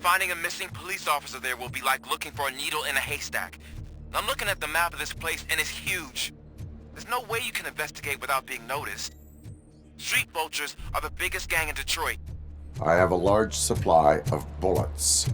Finding a missing police officer there will be like looking for a needle in a haystack. I'm looking at the map of this place and it's huge. There's no way you can investigate without being noticed. Street vultures are the biggest gang in Detroit. I have a large supply of bullets.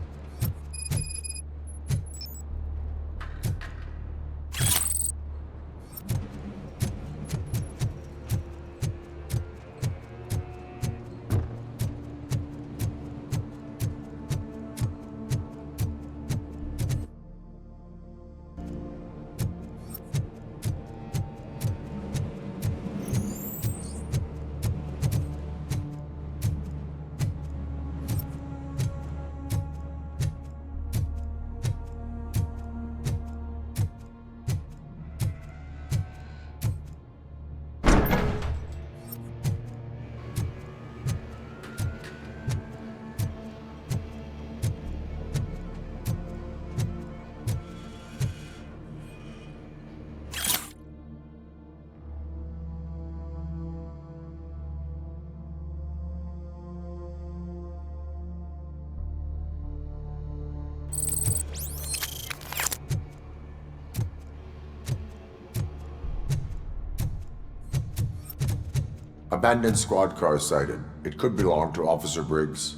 Abandoned squad car sighted. It could belong to Officer Briggs.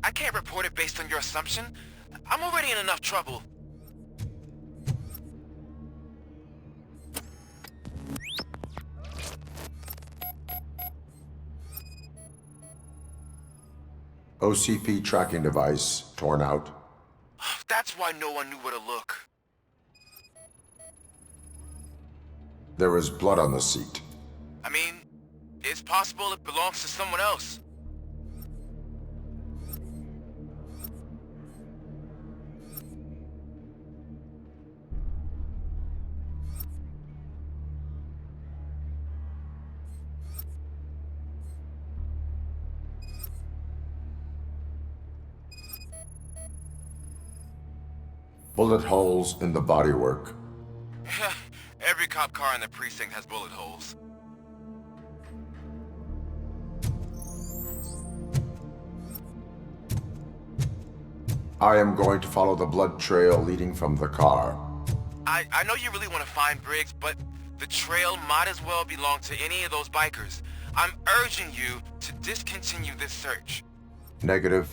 I can't report it based on your assumption. I'm already in enough trouble. OCP tracking device torn out. That's why no one knew where to look. There was blood on the seat. I mean, it's possible it belongs to someone else. Bullet holes in the bodywork. Every cop car in the precinct has bullet holes. I am going to follow the blood trail leading from the car. I know you really want to find Briggs, but the trail might as well belong to any of those bikers. I'm urging you to discontinue this search. Negative.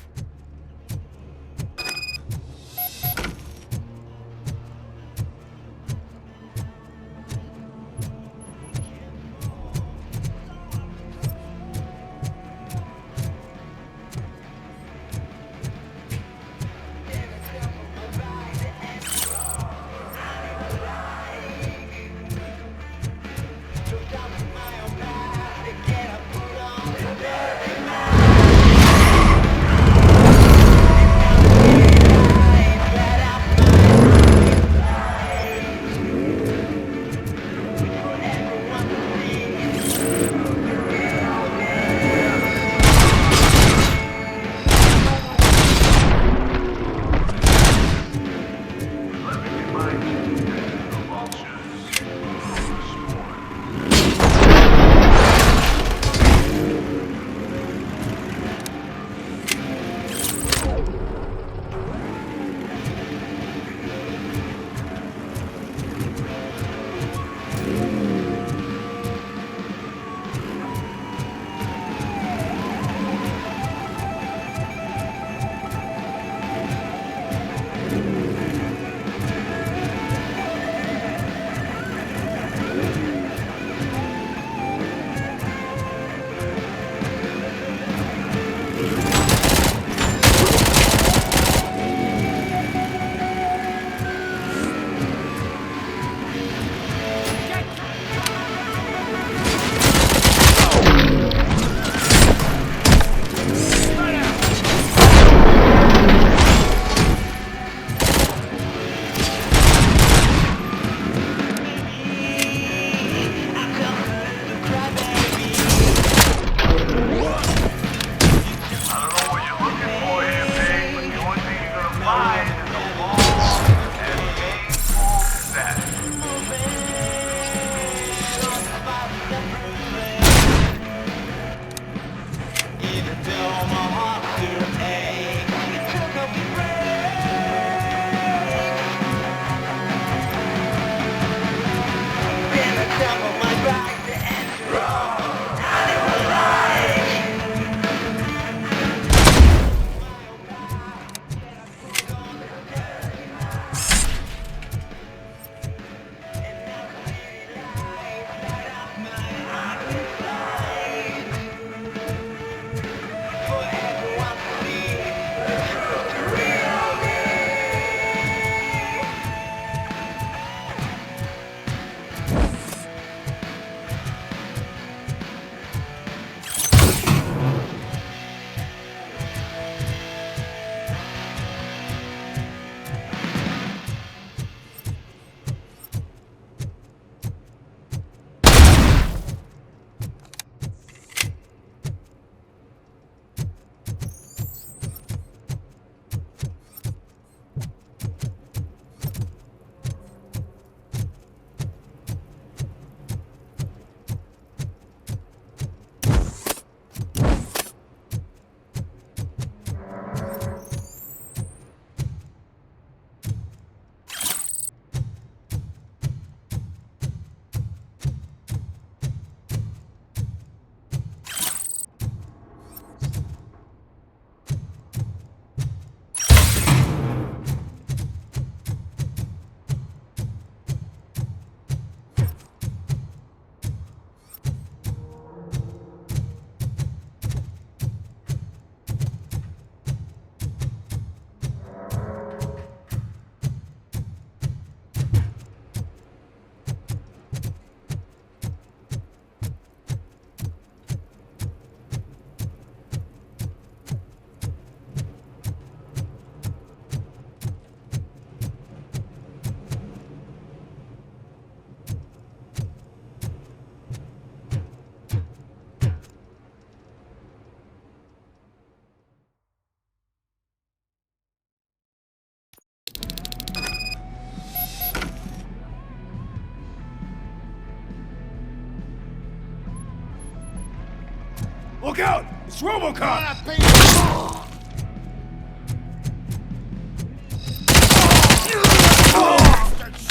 Look out! It's Robocop!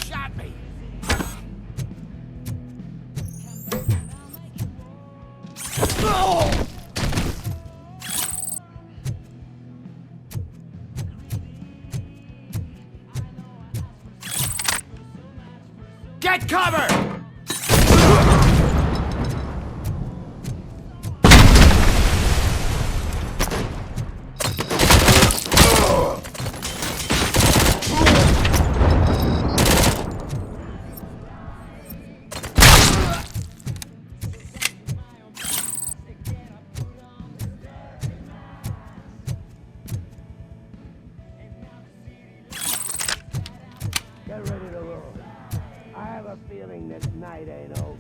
Shot me! Get cover! Get ready to roll. I have a feeling this night ain't over.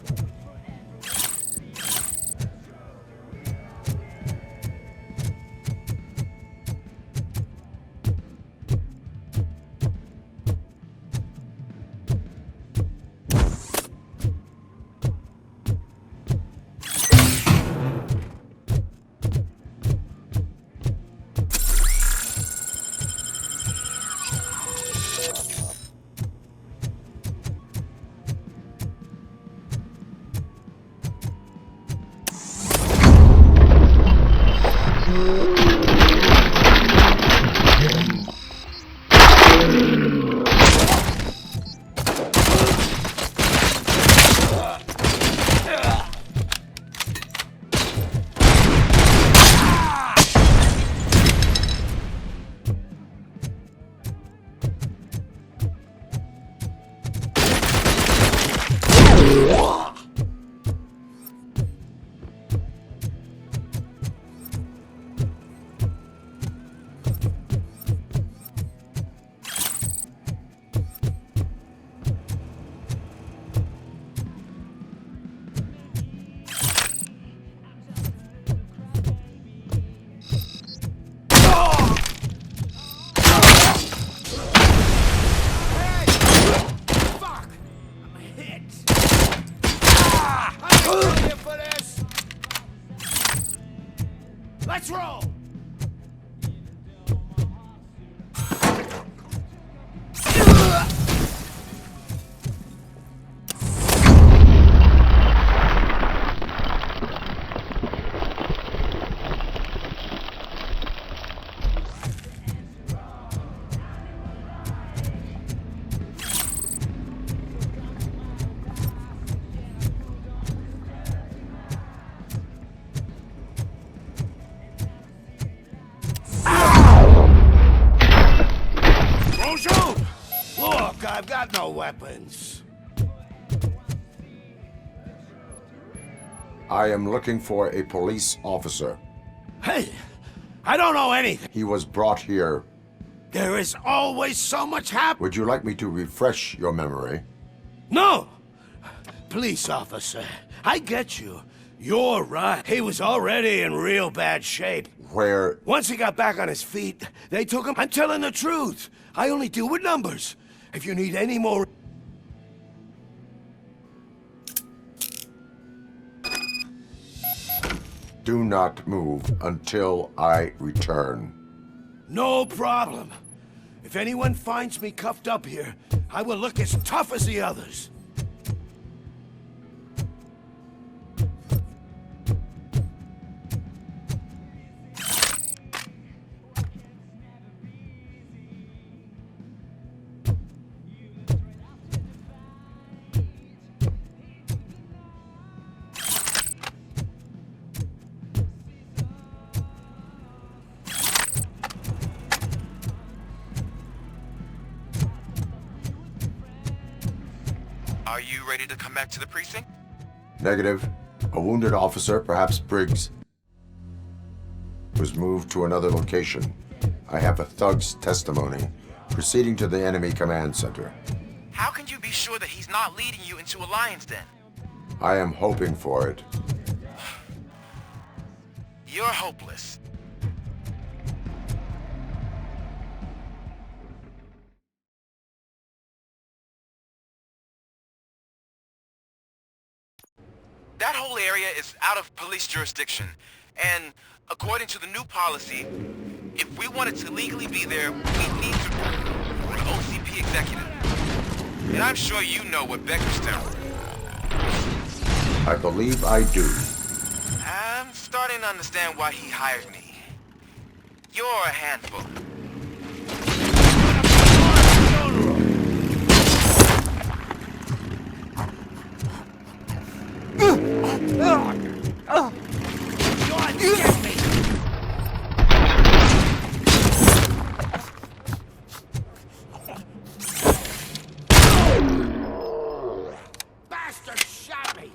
Let's roll! Look, I've got no weapons. I am looking for a police officer. Hey, I don't know anything. He was brought here. There is always so much happening. Would you like me to refresh your memory? No! Police officer, I get you. You're right. He was already in real bad shape. Where... Once he got back on his feet, they took him. I'm telling the truth. I only deal with numbers. If you need any more... Do not move until I return. No problem. If anyone finds me cuffed up here, I will look as tough as the others. Are you ready to come back to the precinct? Negative. A wounded officer, perhaps Briggs, was moved to another location. I have a thug's testimony. Proceeding to the enemy command center. How can you be sure that he's not leading you into a lion's den? I am hoping for it. You're hopeless. That whole area is out of police jurisdiction. And according to the new policy, if we wanted to legally be there, we need to for an OCP executive. And I'm sure you know what Becker's terror. I believe I do. I'm starting to understand why he hired me. You're a handful. Bastard shot me!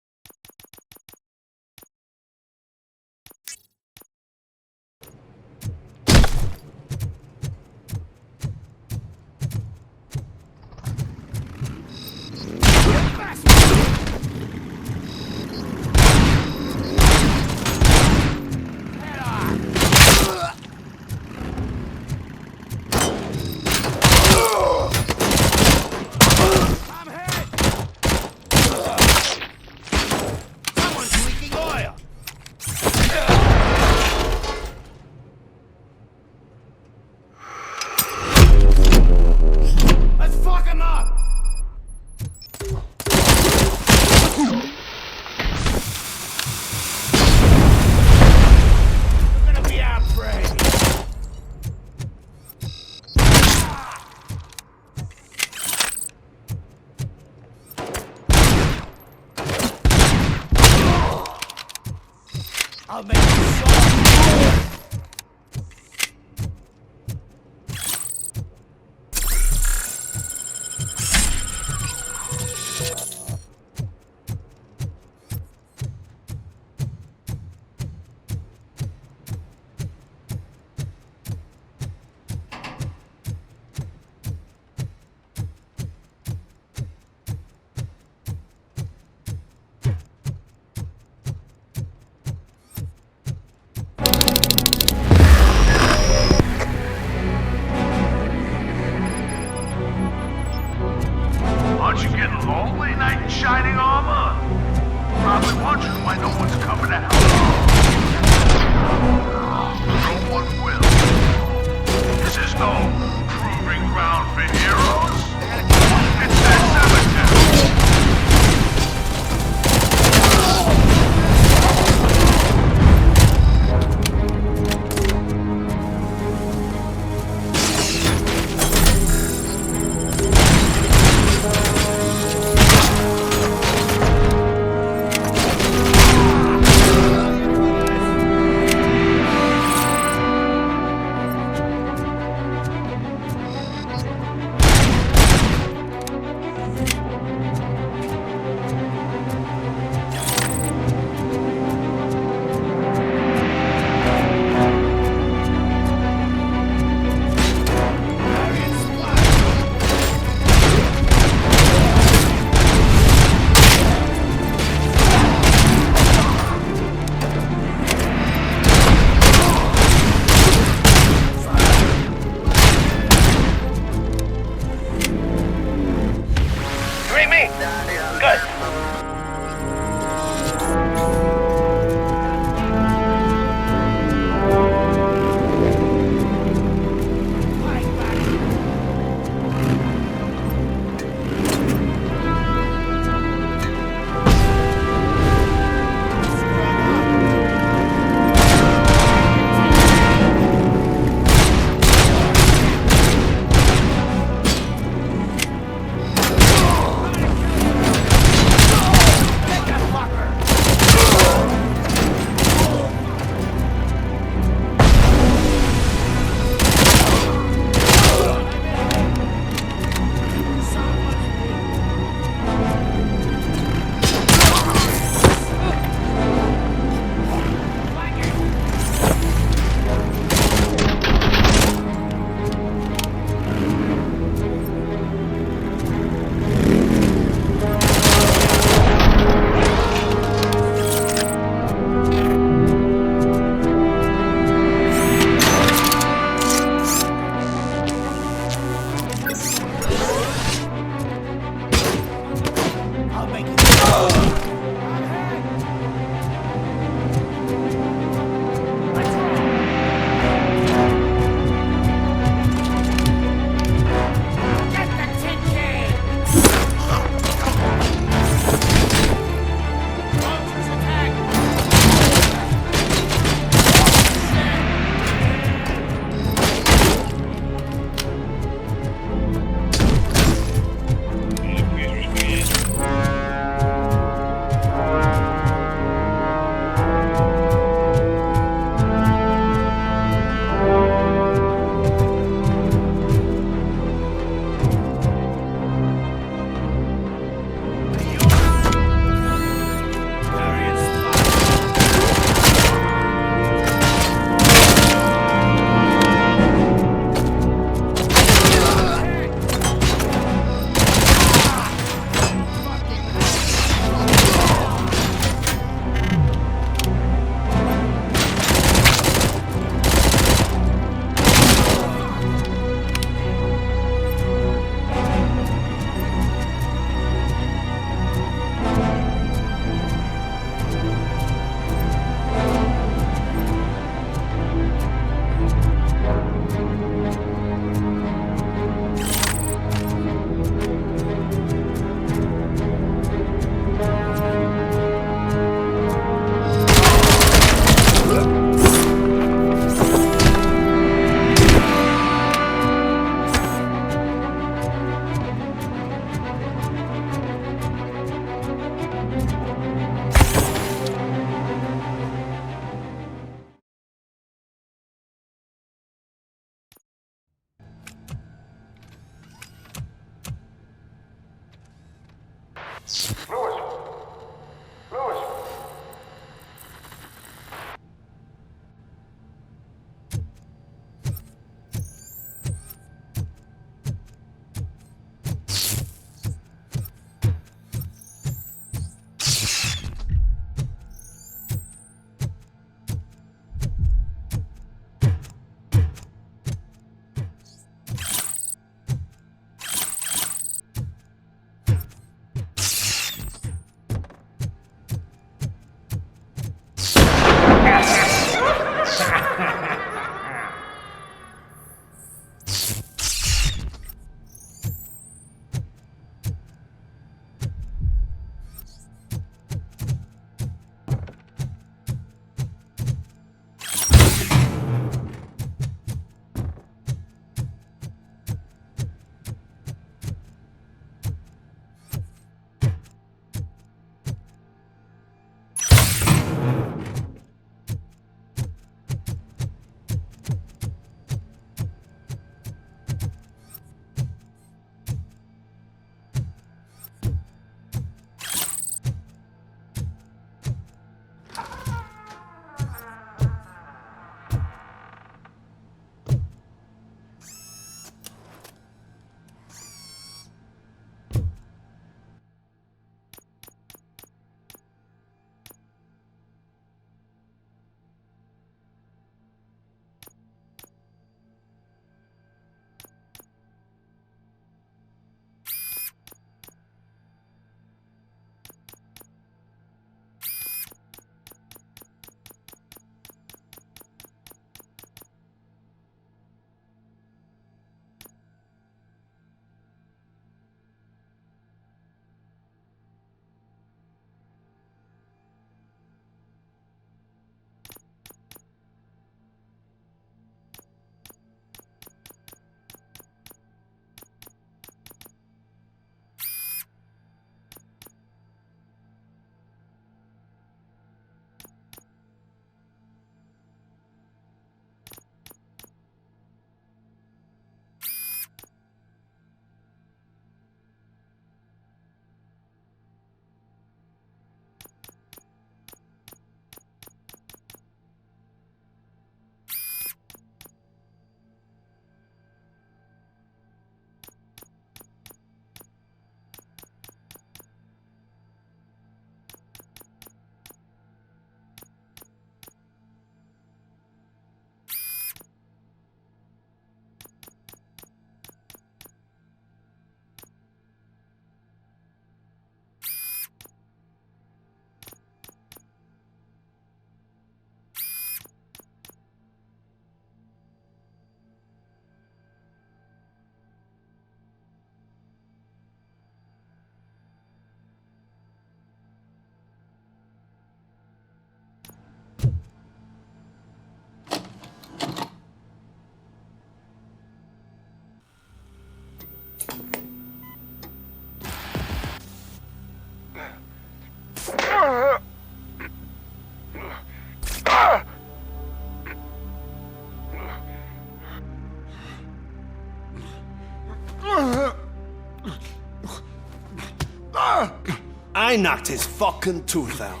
I knocked his fucking tooth out.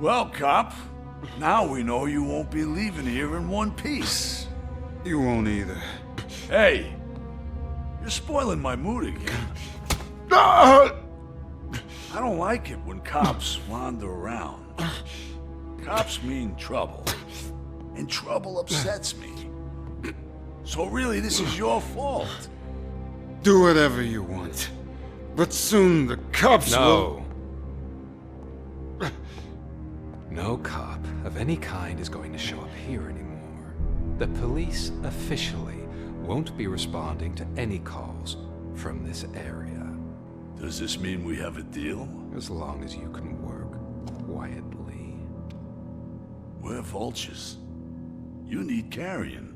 Well, cop, now we know you won't be leaving here in one piece. You won't either. Hey, you're spoiling my mood again. Ah! I don't like it when cops wander around. Cops mean trouble, and trouble upsets me. So really, this is your fault. Do whatever you want, but soon the cops will... No cop of any kind is going to show up here anymore. The police officially won't be responding to any calls from this area. Does this mean we have a deal? As long as you can work quietly. We're vultures. You need carrying.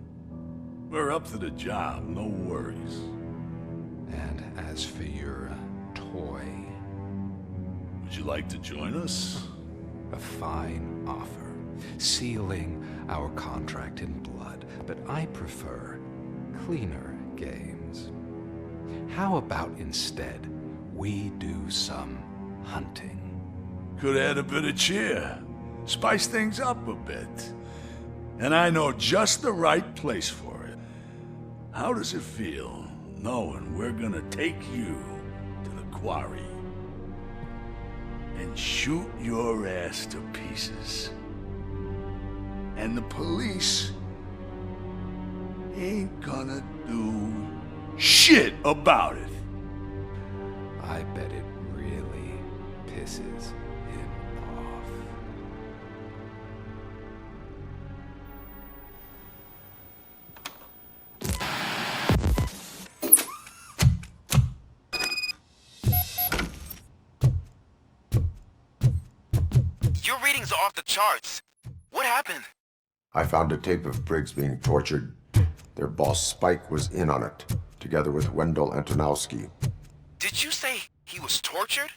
We're up to the job, no worries. And as for your toy, Would you like to join us? a fine offer, sealing our contract in blood, but I prefer cleaner games. How about instead we do some hunting? Could add a bit of cheer. Spice things up a bit. And I know just the right place for it. How does it feel, knowing we're gonna take you to the quarry and shoot your ass to pieces? And the police ain't gonna do shit about it. I bet it really pisses him off. Your readings are off the charts. What happened? I found a tape of Briggs being tortured. Their boss Spike was in on it, together with Wendell Antonowski. Did you say he was tortured?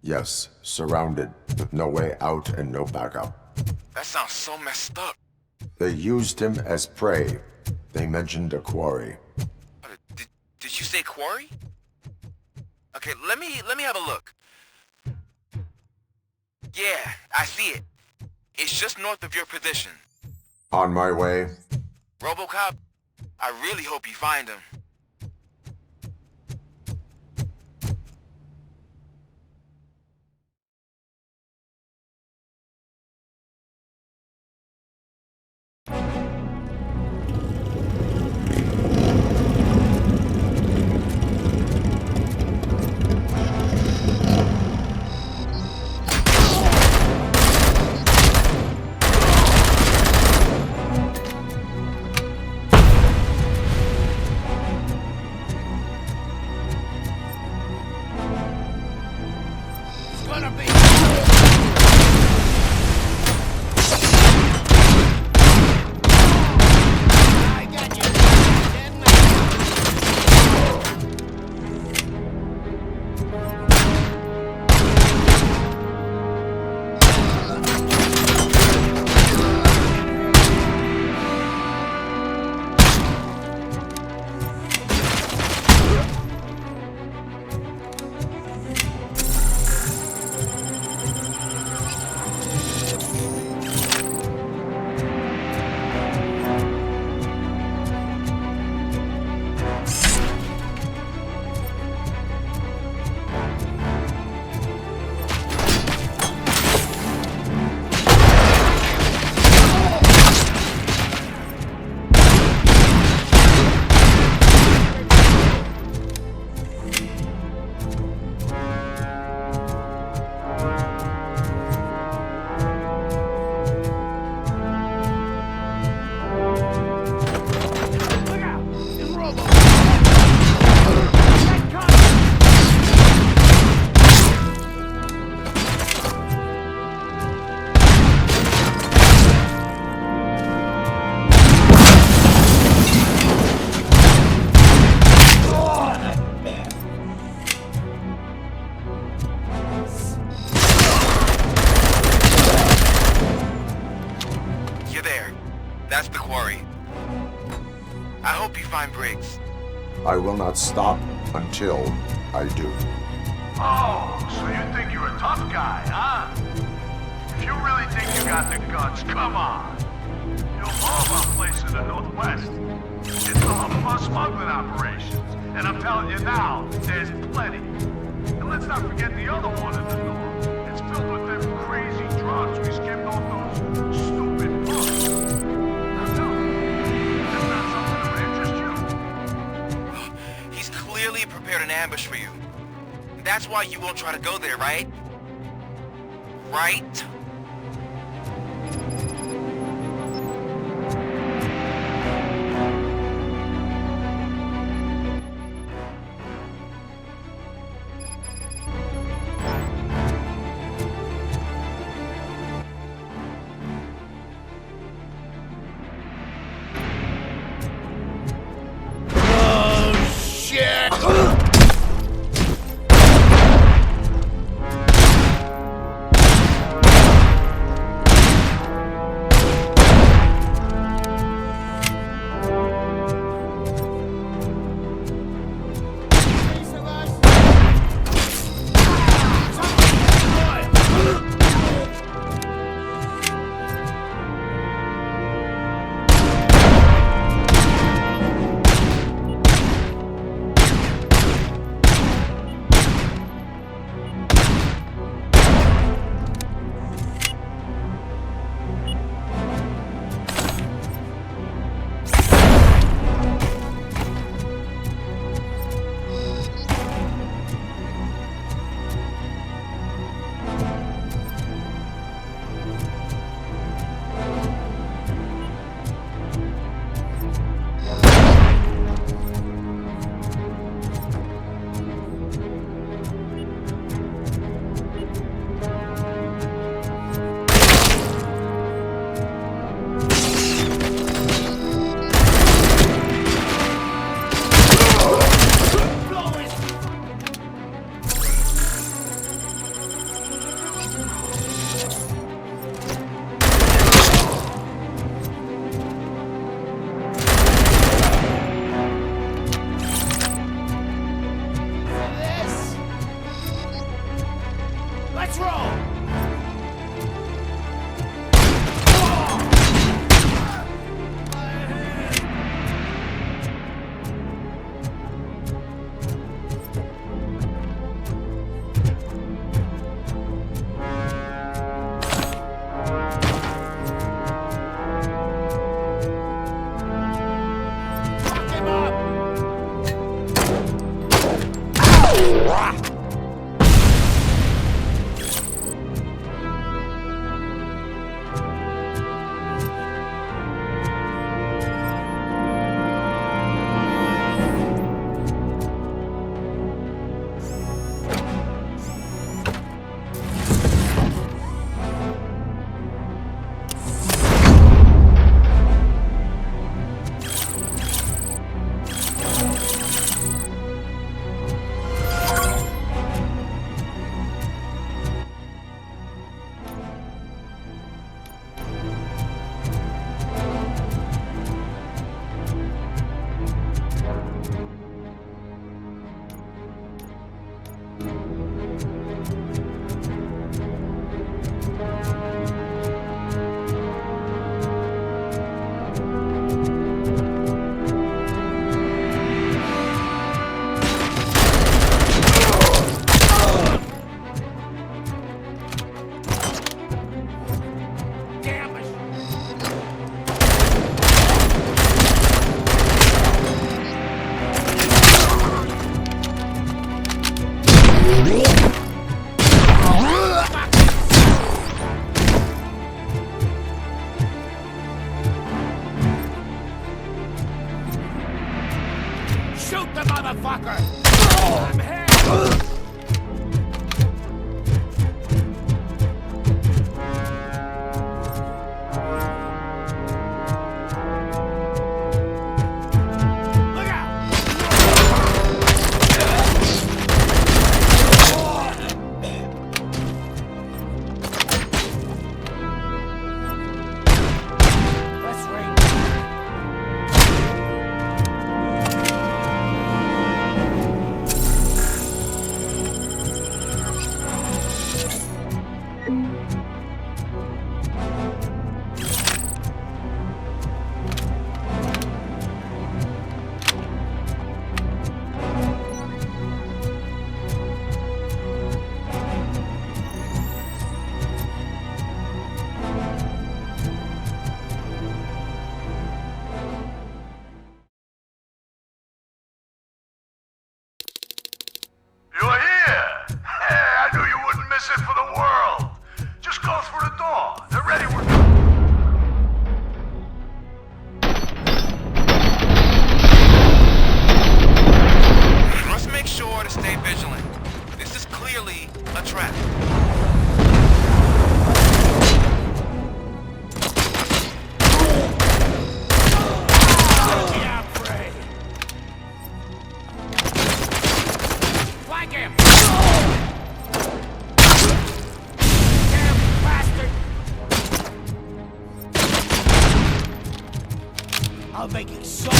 Yes, surrounded, with no way out and no backup. That sounds so messed up. They used him as prey. They mentioned a quarry. Did you say quarry? Okay, let me have a look. Yeah, I see it. It's just north of your position. On my way. Robocop, I really hope you find him. That's the quarry. I hope you find Briggs. I will not stop until I do. Oh, so you think you're a tough guy, huh? If you really think you got the guts, come on. You know all about places in the Northwest. It's all smuggling operations. And I'm telling you now, there's plenty. And let's not forget the other one in the north. It's filled with them crazy drugs we skimmed off those stupid books. Now tell me, that's not something that would interest you? He's clearly prepared an ambush for you. That's why you won't try to go there, right? Right? motherfucker! I'm here! You're here! Hey, I knew you wouldn't miss it for the world! Just go through the door. They're ready. Must make sure to stay vigilant. This is clearly a trap. Flank him! Damn bastard! I'll make it so.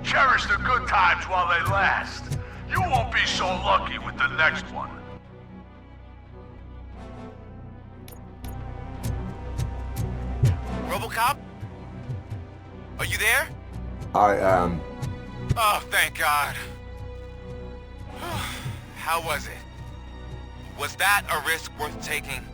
Cherish the good times while they last. You won't be so lucky with the next one. Robocop? Are you there? I am. Oh, thank God. How was it? Was that a risk worth taking?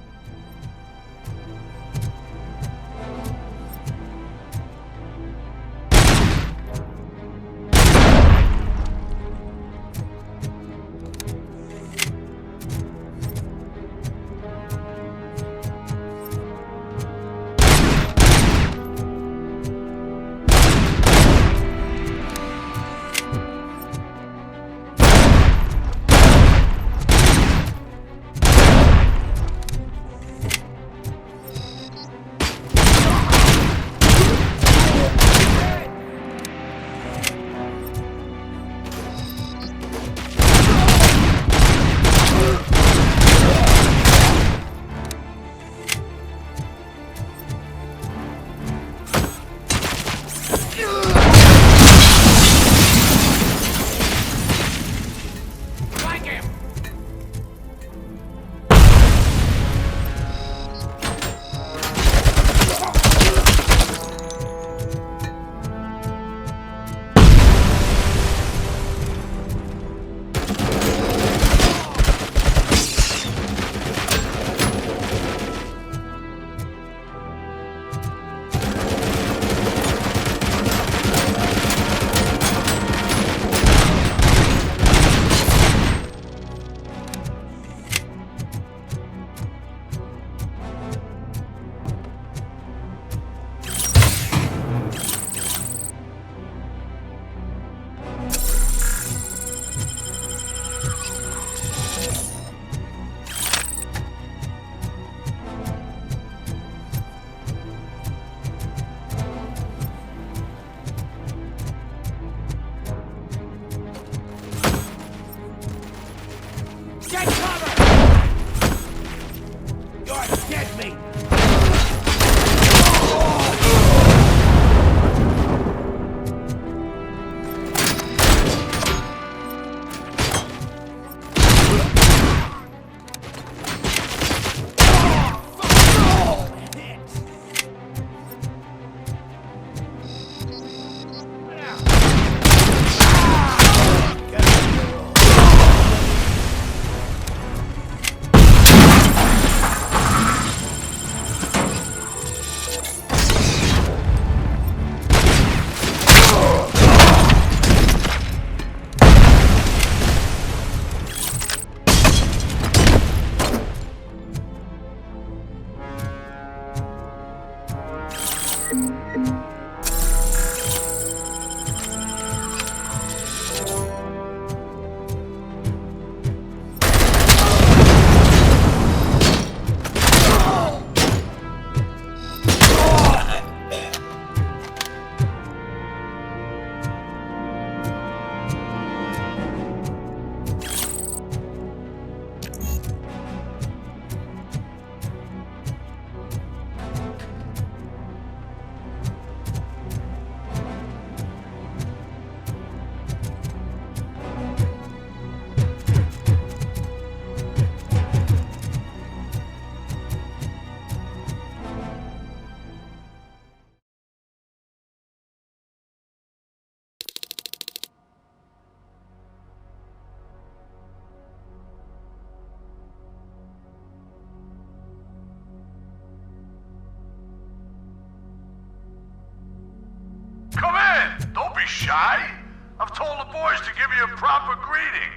Come in! Don't be shy! I've told the boys to give you a proper greeting.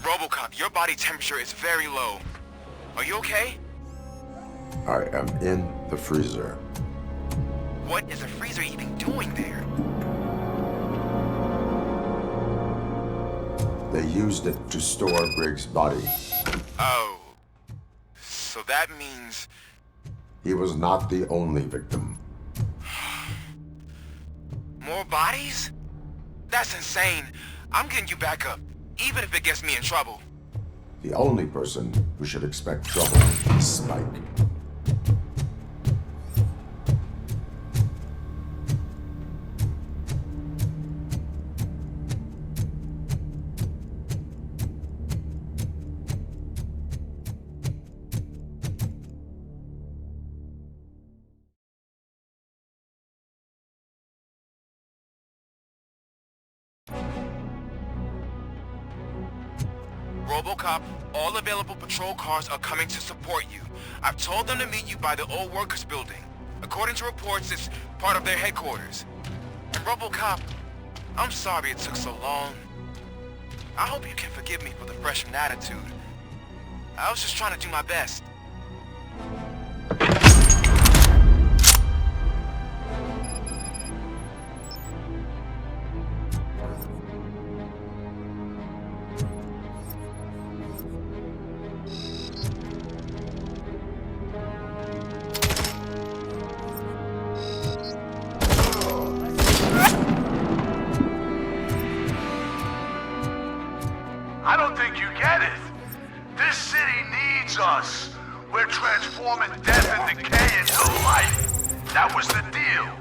Robocop, your body temperature is very low. Are you okay? I am in the freezer. What is the freezer even doing there? They used it to store Briggs' body. Oh. So that means... He was not the only victim. more bodies? That's insane. I'm getting you back up, even if it gets me in trouble. The only person who should expect trouble is Spike. Robocop, all available patrol cars are coming to support you. I've told them to meet you by the old workers building. According to reports, it's part of their headquarters. And Robocop, I'm sorry it took so long. I hope you can forgive me for the freshman attitude. I was just trying to do my best. I don't think you get it. This city needs us. We're transforming death and decay into life. That was the deal.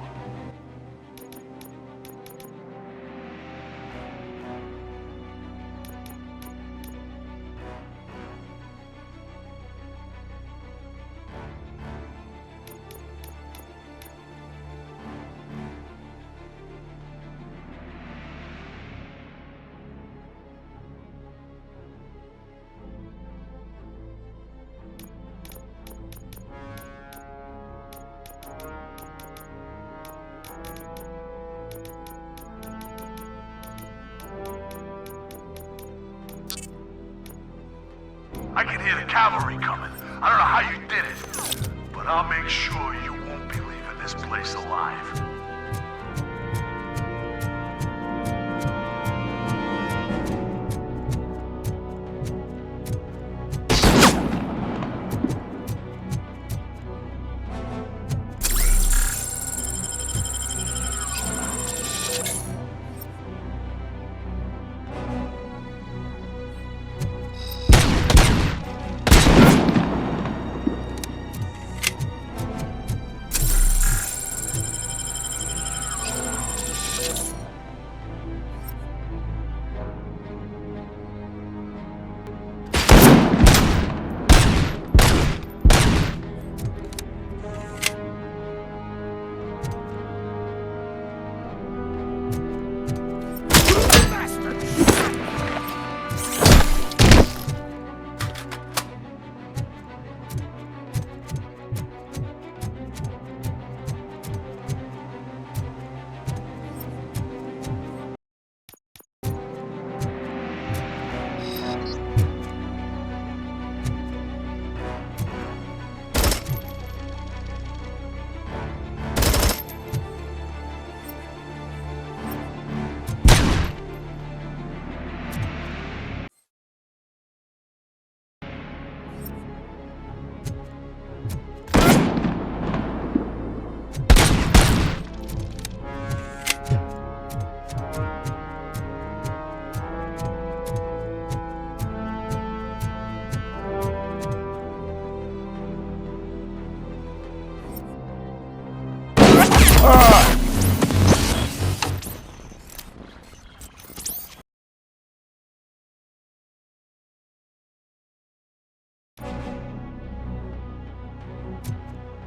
I can hear the cavalry coming. I don't know how you did it, but I'll make sure you won't be leaving this place alive.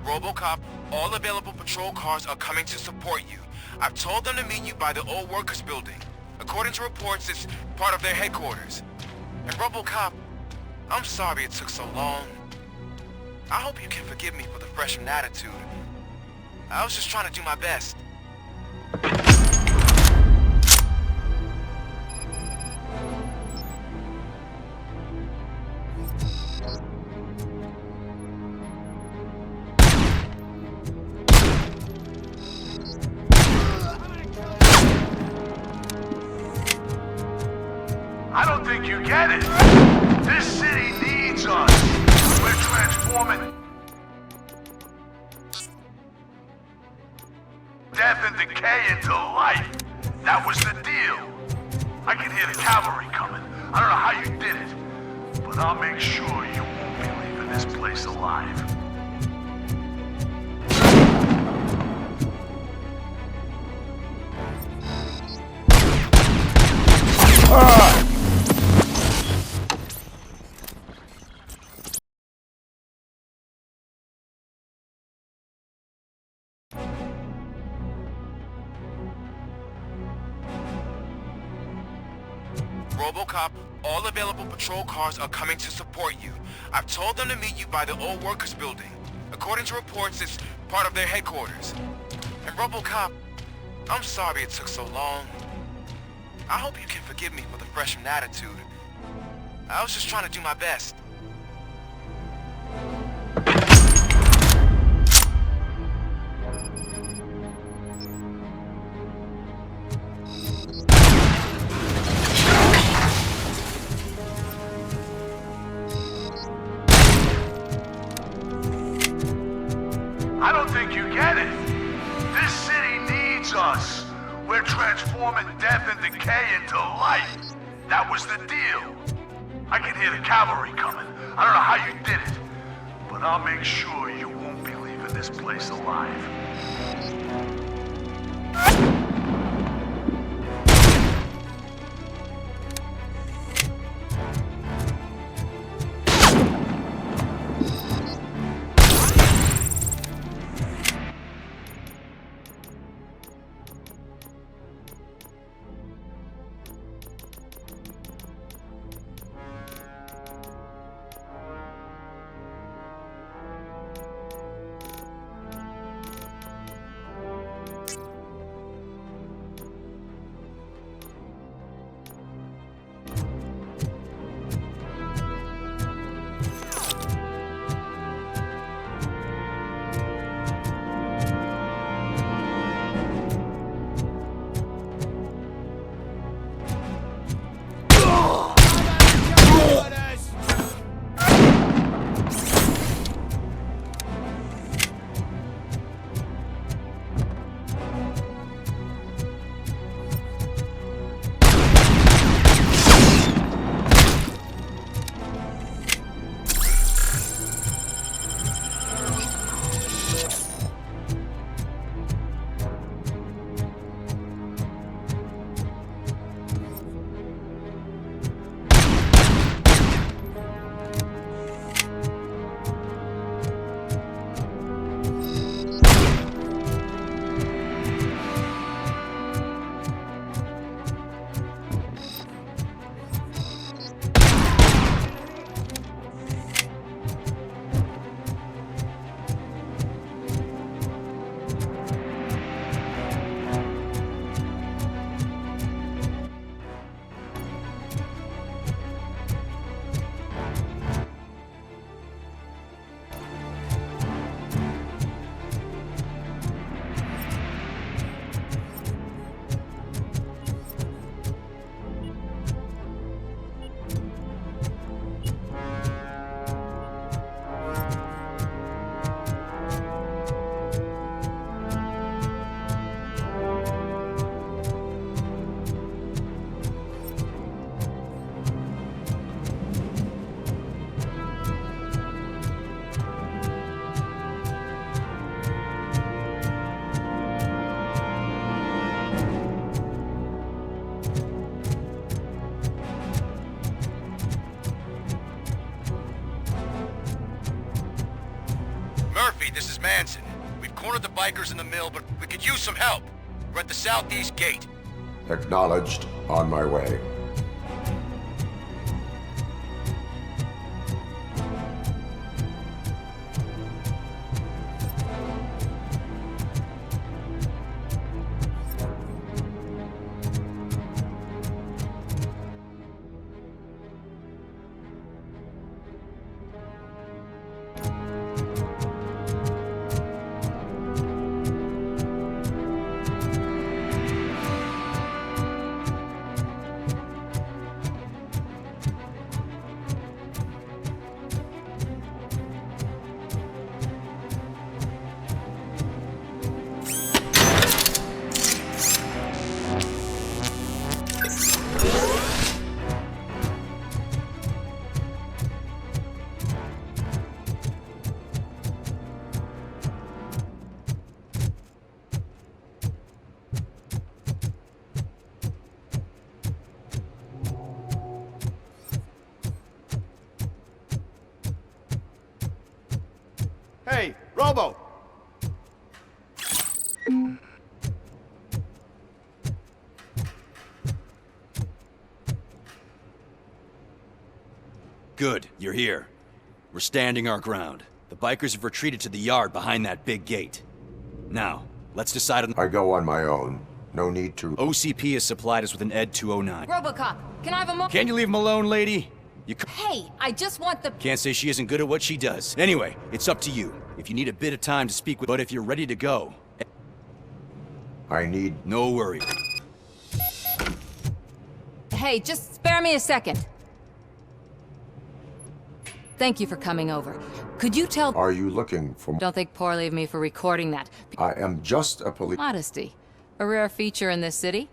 Robocop, all available patrol cars are coming to support you. I've told them to meet you by the old workers building. According to reports, it's part of their headquarters. And Robocop, I'm sorry it took so long. I hope you can forgive me for the freshman attitude. I was just trying to do my best. think you get it. This city needs us. We're transforming death and decay into life. That was the deal. I can hear the cavalry coming. I don't know how you did it, but I'll make sure you won't be leaving this place alive. Robocop, all available patrol cars are coming to support you. I've told them to meet you by the old workers building. According to reports, it's part of their headquarters. And Robocop, I'm sorry it took so long. I hope you can forgive me for the freshman attitude. I was just trying to do my best. I don't think you get it. This city needs us. We're transforming death and decay into life. That was the deal. I can hear the cavalry coming. I don't know how you did it, but I'll make sure you won't be leaving this place alive. This is Manson. We've cornered the bikers in the mill, but we could use some help. We're at the southeast gate. Acknowledged. On my way. Hey, Robo! Good, you're here. We're standing our ground. The bikers have retreated to the yard behind that big gate. Now, let's decide on... I go on my own. No need to... OCP has supplied us with an ED 209. Robocop, can I have a mo- Can you leave him alone, lady? You Hey, I just want the- can't say she isn't good at what she does. Anyway, it's up to you. If you need a bit of time to speak with... But if you're ready to go... I need... No worry. Hey, just spare me a second. Thank you for coming over. Could you tell- Are you looking for... Don't think poorly of me for recording that. I am just a police... Modesty. A rare feature in this city.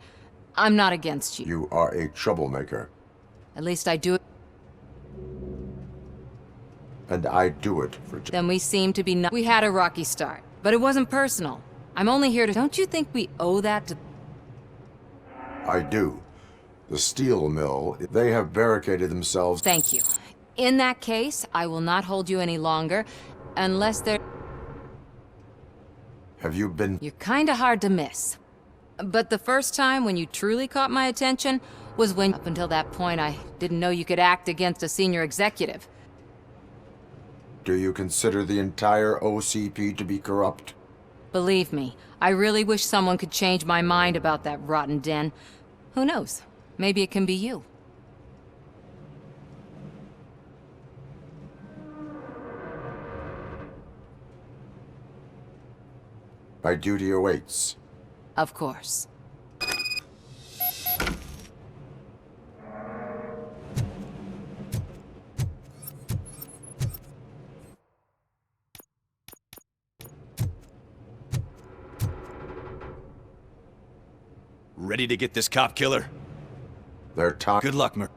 I'm not against you. You are a troublemaker. At least I do it. And I do it for... Then we seem to be We had a rocky start, but it wasn't personal. I'm only here to... Don't you think we owe that to... I do. The steel mill, they have barricaded themselves... Thank you. In that case, I will not hold you any longer, unless there... Have you been... You're kinda hard to miss. But the first time when you truly caught my attention was when... Up until that point, I didn't know you could act against a senior executive. Do you consider the entire OCP to be corrupt? Believe me, I really wish someone could change my mind about that rotten den. Who knows? Maybe it can be you. My duty awaits. Of course. Ready to get this cop killer? Their time... Good luck, Mer...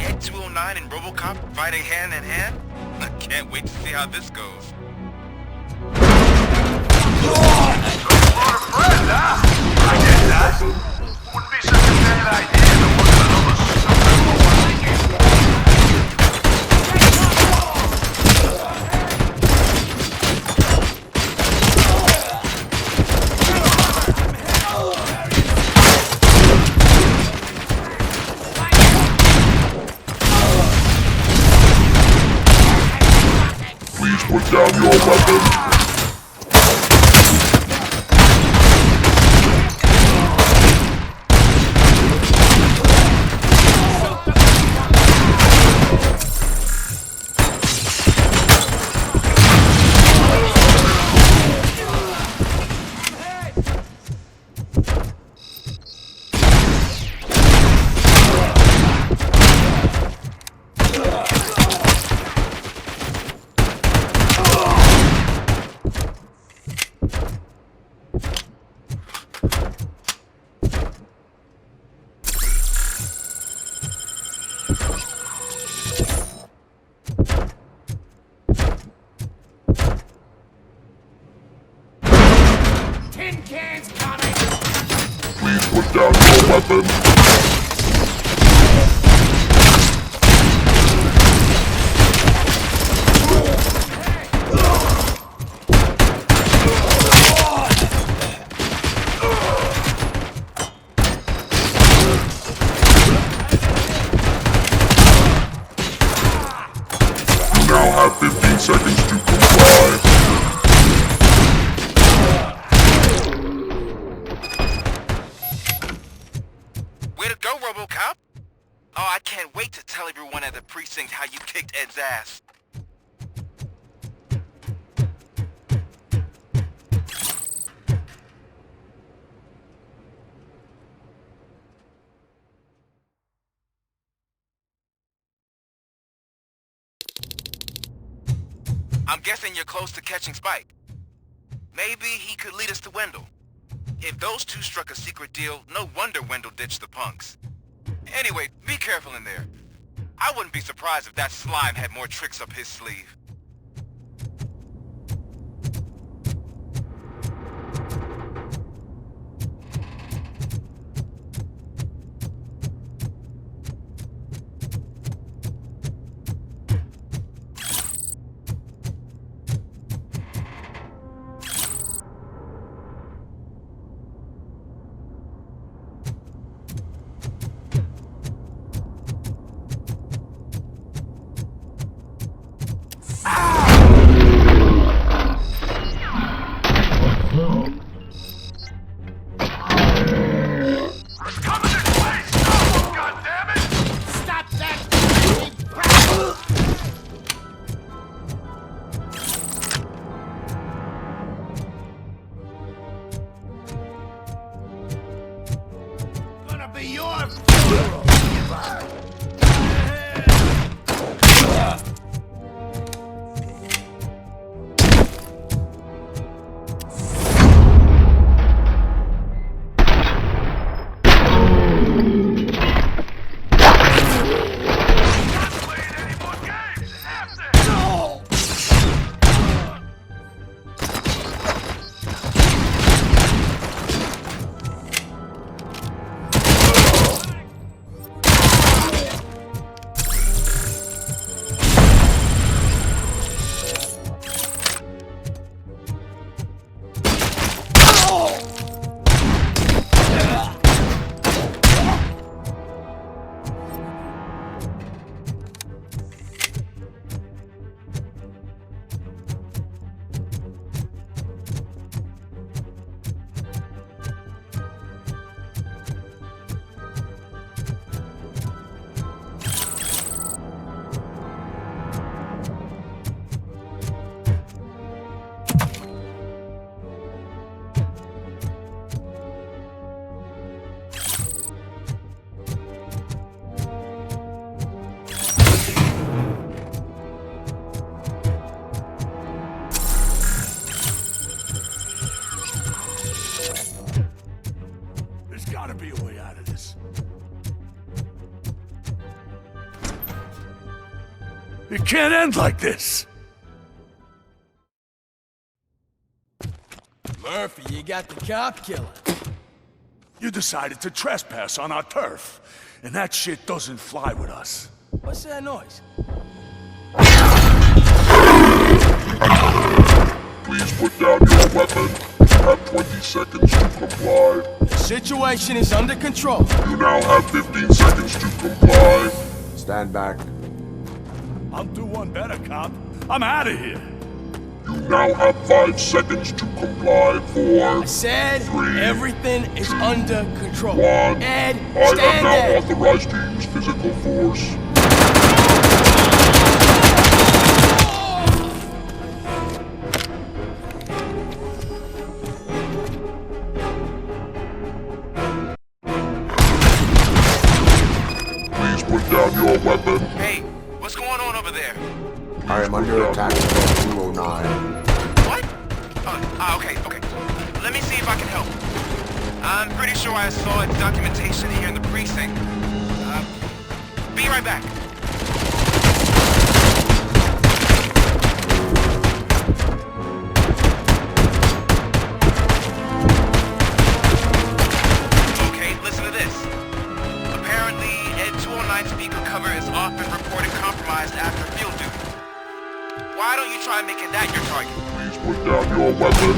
Ed 209 and Robocop fighting hand in hand? I can't wait to see how this goes. I get that. Wouldn't be such a bad idea to work another Please put down your weapon. Tin cans coming! Please put down your weapon. You now have 15 seconds to comply. Way to go, Robocop! Oh, I can't wait to tell everyone at the precinct how you kicked Ed's ass. I'm guessing you're close to catching Spike. Maybe he could lead us to Wendell. If those two struck a secret deal, no wonder Wendell ditched the punks. Anyway, be careful in there. I wouldn't be surprised if that slime had more tricks up his sleeve. It can't end like this! Murphy, you got the cop killer. You decided to trespass on our turf, and that shit doesn't fly with us. What's that noise? Please put down your weapon. You have 20 seconds to comply. The situation is under control. You now have 15 seconds to comply. Stand back. I'll do one better, cop. I'm out of here. You now have 5 seconds to comply. 4, I said 3, everything is 2, under control. 1. Ed, I am stand now there. authorized to use physical force. Please put down your weapon. Hey, what's going on over there? I am under attack from 209. What? Okay. Let me see if I can help. I'm pretty sure I saw its documentation here in the precinct. Be right back. Okay, listen to this. Apparently, Ed 209 speaker cover is often reported compromised after field duty. Why don't you try making that your target? Please put down your weapon.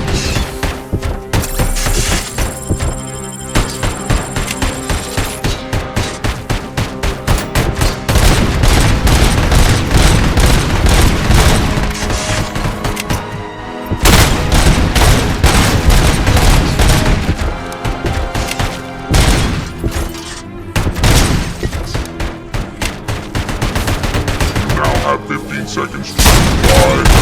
You now have 15 seconds to comply.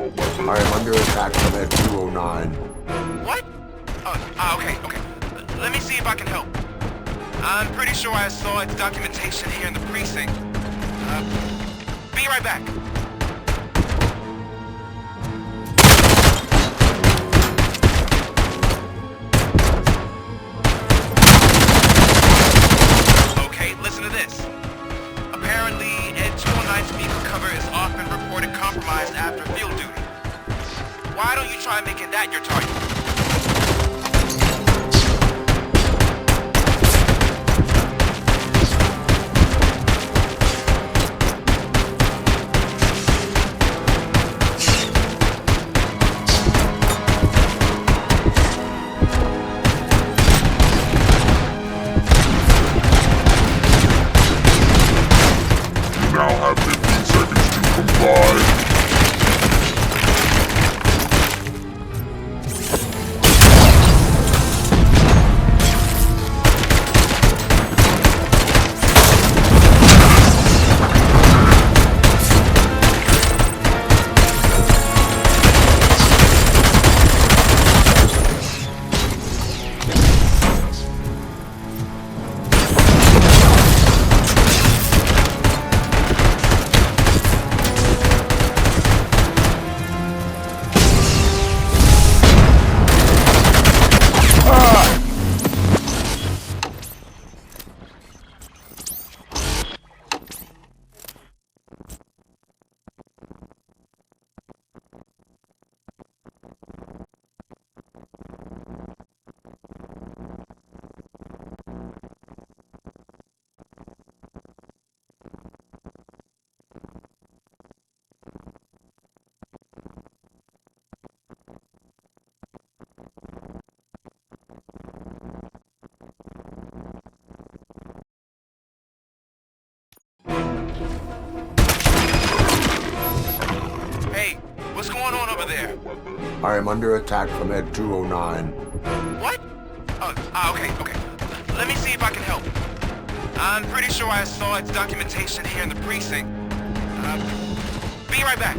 I am under attack from Ed 209. What? Okay. Let me see if I can help. I'm pretty sure I saw its documentation here in the precinct. Be right back. Okay, listen to this. Apparently, Ed 209's speaker cover is often reported compromised after field duty. Why don't you try making that your target? You now have 15 seconds to comply. Hey, what's going on over there? I am under attack from Ed 209. What? Okay. Let me see if I can help. I'm pretty sure I saw its documentation here in the precinct. Be right back.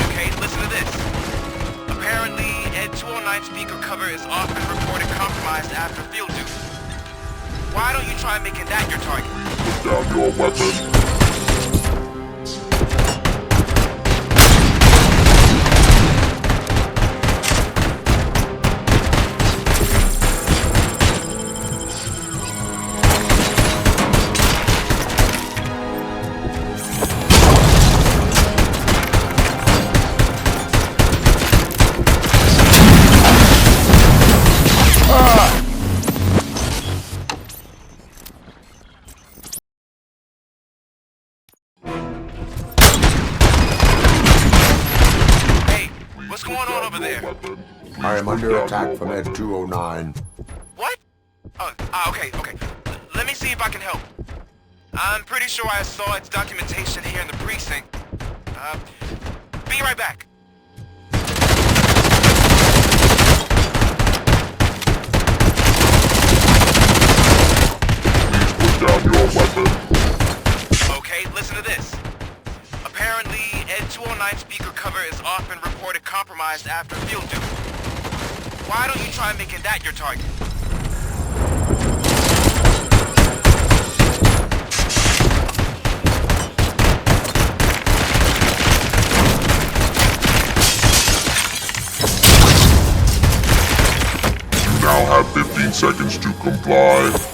Okay, listen to this. Apparently, Ed 209 speaker cover is often reported compromised after field duty. Why don't you try making that your target? Put down your weapon. What's going on over there? I am under attack from Ed 209. What? Okay. Let me see if I can help. I'm pretty sure I saw its documentation here in the precinct. Be right back. Please put down your weapon. Okay, listen to this. Apparently, Ed 209 speaker cover is often reported compromised after field duty. Why don't you try making that your target? You now have 15 seconds to comply.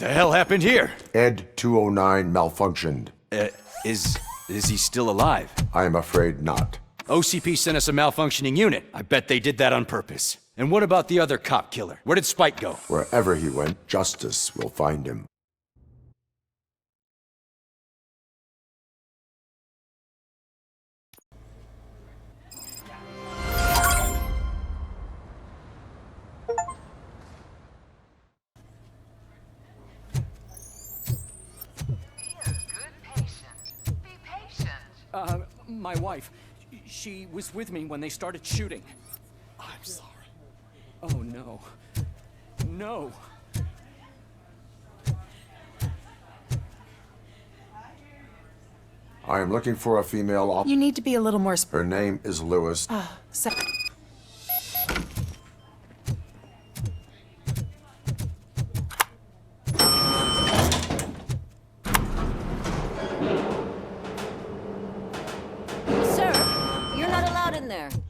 the hell happened here? Ed 209 malfunctioned. Is he still alive? I am afraid not. OCP sent us a malfunctioning unit. I bet they did that on purpose. And what about the other cop killer? Where did Spike go? Wherever he went, justice will find him. My wife, she was with me when they started shooting. I'm sorry. Oh, no. No. I am looking for a female You need to be a little more... Her name is Lewis.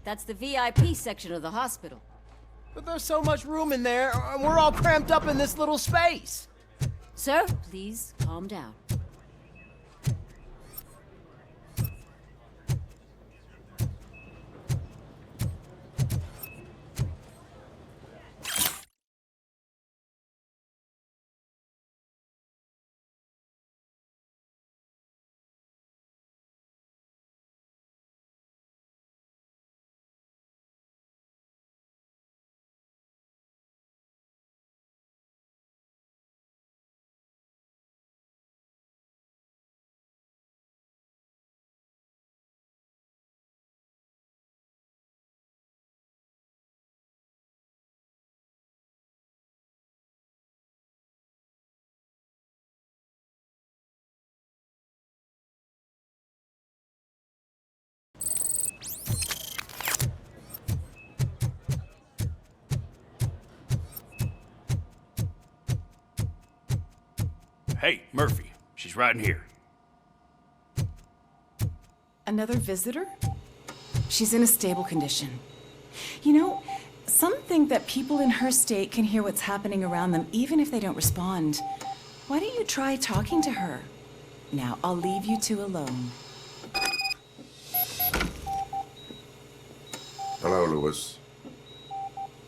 That's the VIP section of the hospital. But there's so much room in there, and we're all cramped up in this little space. Sir, please calm down. Hey, Murphy. She's right in here. Another visitor? She's in a stable condition. You know, some think that people in her state can hear what's happening around them even if they don't respond. Why don't you try talking to her? Now, I'll leave you two alone. Hello, Lewis.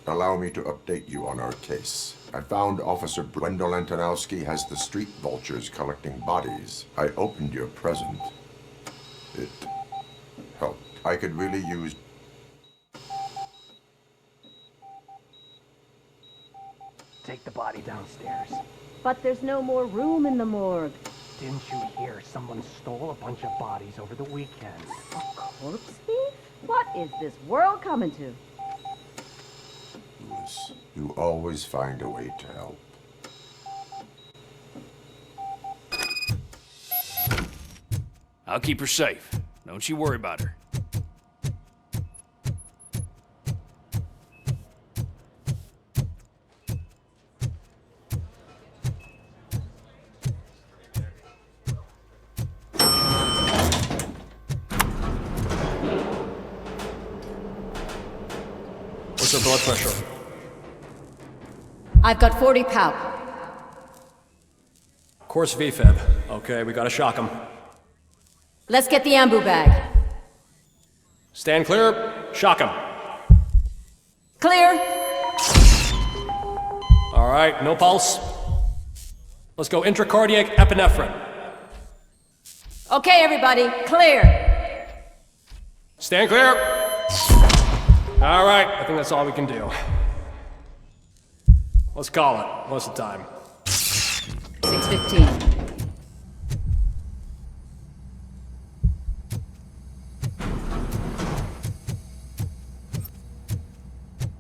Allow me to update you on our case. I found Officer Wendell Antonowski has the street vultures collecting bodies. I opened your present. It helped. I could really use... Take the body downstairs. But there's no more room in the morgue. Didn't you hear someone stole a bunch of bodies over the weekend? A corpse thief? What is this world coming to? Lewis, you always find a way to help. I'll keep her safe. Don't you worry about her. What's her blood pressure? I've got 40 pow. Course VFib. Okay, we gotta shock him. Let's get the ambu bag. Stand clear. Shock him. Clear. All right, no pulse. Let's go intracardiac epinephrine. Okay, everybody, clear. Stand clear. All right, I think that's all we can do. Let's call it. What's the time? 6:15.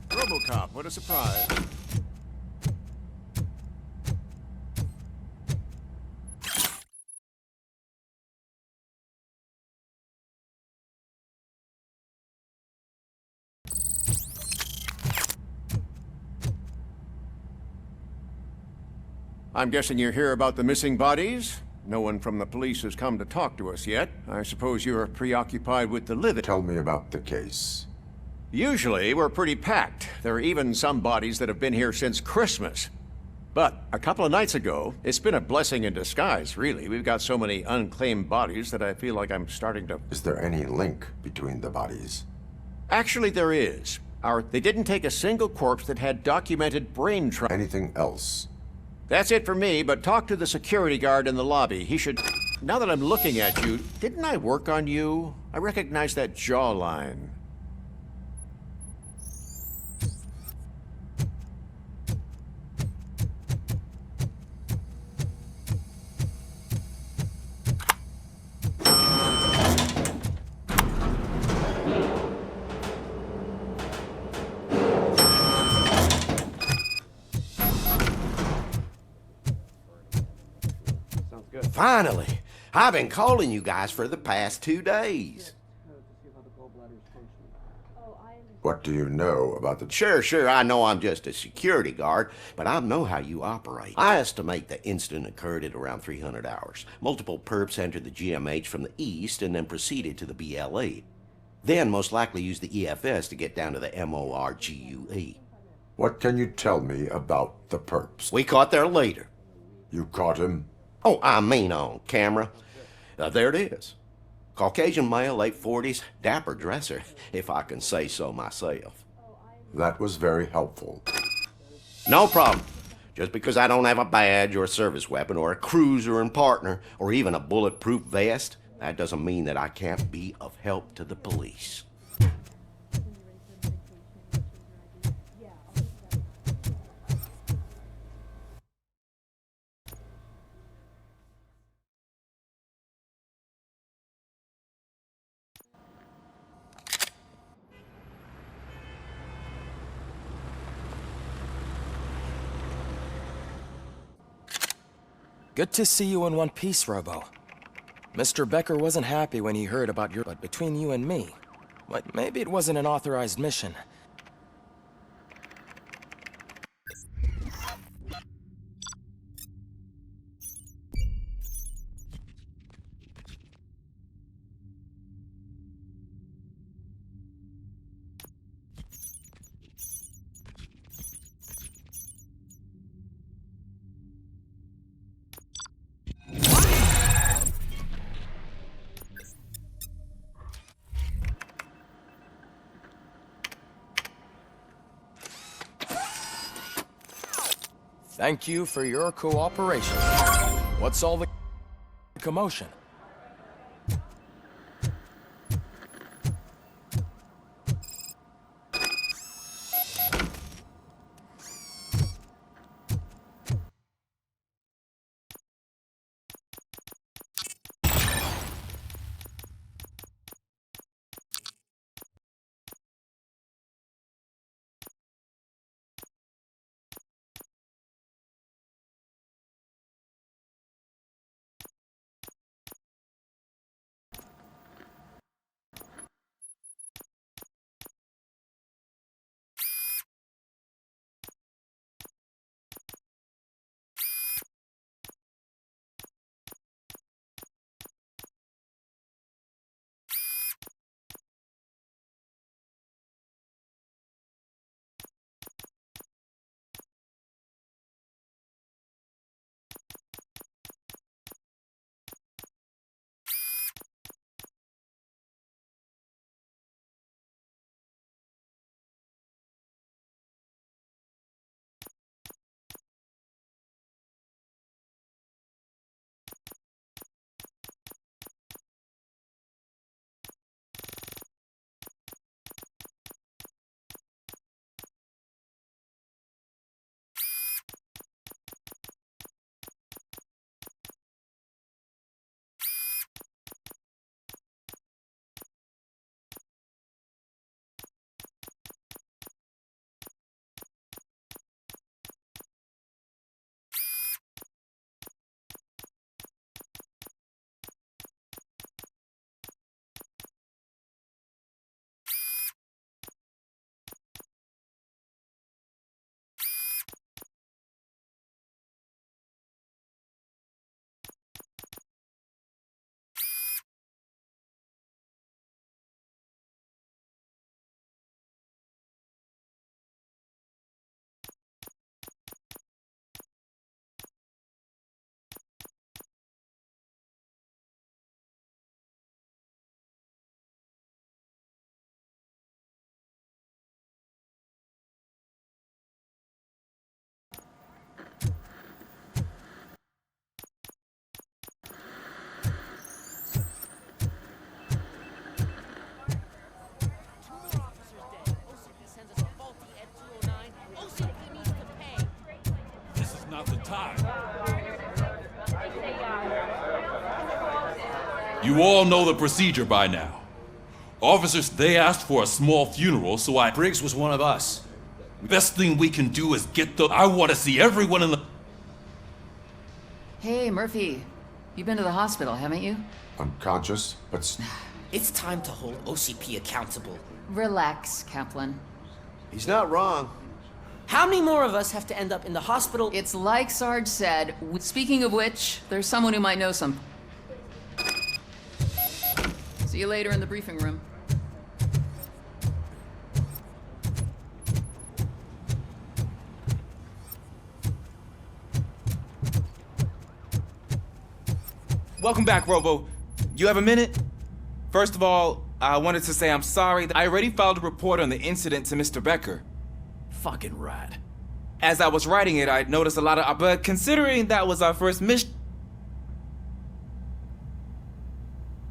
Robocop, what a surprise. I'm guessing you're here about the missing bodies? No one from the police has come to talk to us yet. I suppose you're preoccupied with the living. Tell me about the case. Usually, we're pretty packed. There are even some bodies that have been here since Christmas. But a couple of nights ago, it's been a blessing in disguise, really. We've got so many unclaimed bodies that I feel like I'm starting to... Is there any link between the bodies? Actually, there is. They didn't take a single corpse that had documented brain trauma. Anything else? That's it for me, but talk to the security guard in the lobby. He should... Now that I'm looking at you, didn't I work on you? I recognize that jawline. Finally! I've been calling you guys for the past 2 days. What do you know about the... Sure, I know I'm just a security guard, but I know how you operate. I estimate the incident occurred at around 300 hours. Multiple perps entered the GMH from the east and then proceeded to the BLE. Then most likely used the EFS to get down to the MORGUE. What can you tell me about the perps? We caught their leader. You caught him? Oh, I mean on camera. There it is. Caucasian male, late 40s, dapper dresser, if I can say so myself. That was very helpful. No problem. Just because I don't have a badge or a service weapon or a cruiser and partner or even a bulletproof vest, that doesn't mean that I can't be of help to the police. Good to see you in one piece, Robo. Mr. Becker wasn't happy when he heard about your... But between you and me, like, maybe it wasn't an authorized mission. Thank you for your cooperation. What's all the commotion? You all know the procedure by now. Officers, they asked for a small funeral, so Briggs was one of us. Best thing we can do is get the... I want to see everyone in the... Hey, Murphy. You've been to the hospital, haven't you? Unconscious, but... It's time to hold OCP accountable. Relax, Kaplan. He's not wrong. How many more of us have to end up in the hospital? It's like Sarge said. Speaking of which, there's someone who might know some. See you later in the briefing room. Welcome back, Robo. You have a minute? First of all, I wanted to say I'm sorry that I already filed a report on the incident to Mr. Becker. Fucking rad. As I was writing it, I noticed a lot of... But considering that was our first mission...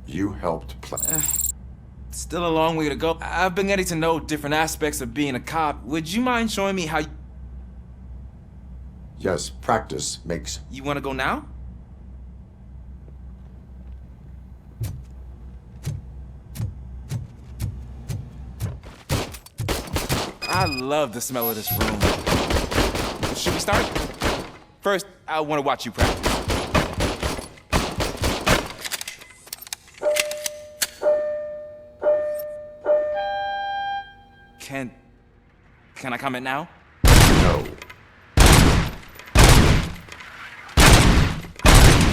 You helped plan. Still a long way to go. I've been getting to know different aspects of being a cop. Would you mind showing me how... Yes, practice makes... You want to go now? I love the smell of this room. Should we start? First, I want to watch you practice. Can I comment now? No.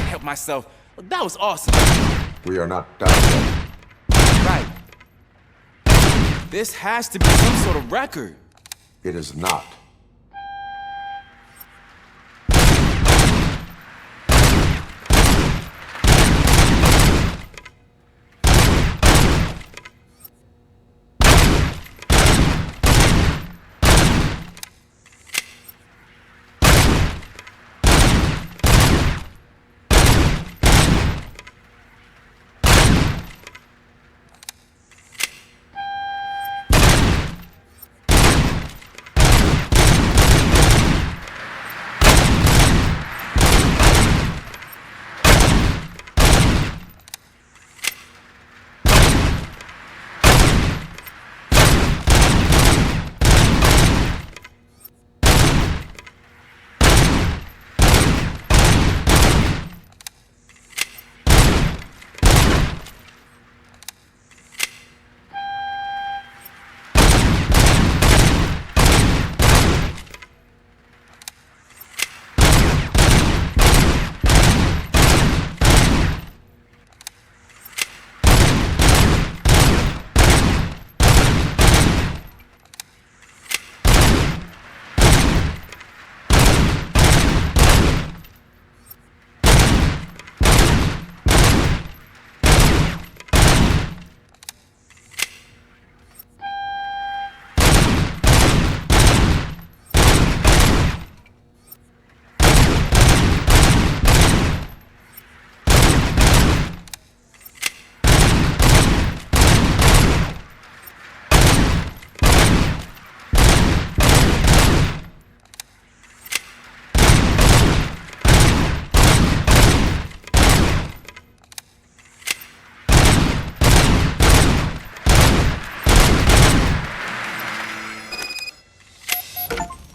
Help myself. That was awesome. We are not done yet. Right. This has to be some sort of record. It is not.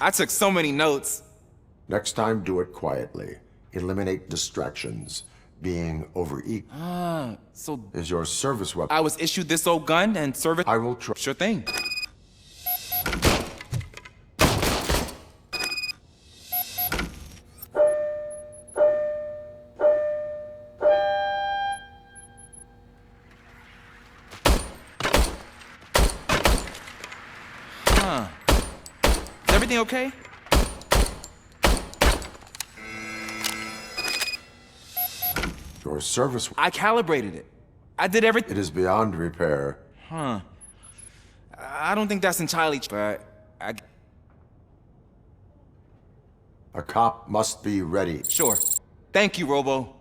I took so many notes. Next time, do it quietly. Eliminate distractions. Being overeager So is your service weapon. I was issued this old gun and service... I will try. Sure thing. Is everything okay? Your service... I calibrated it. I did everything... It is beyond repair. Huh. I don't think that's entirely true, but A cop must be ready. Sure. Thank you, Robo.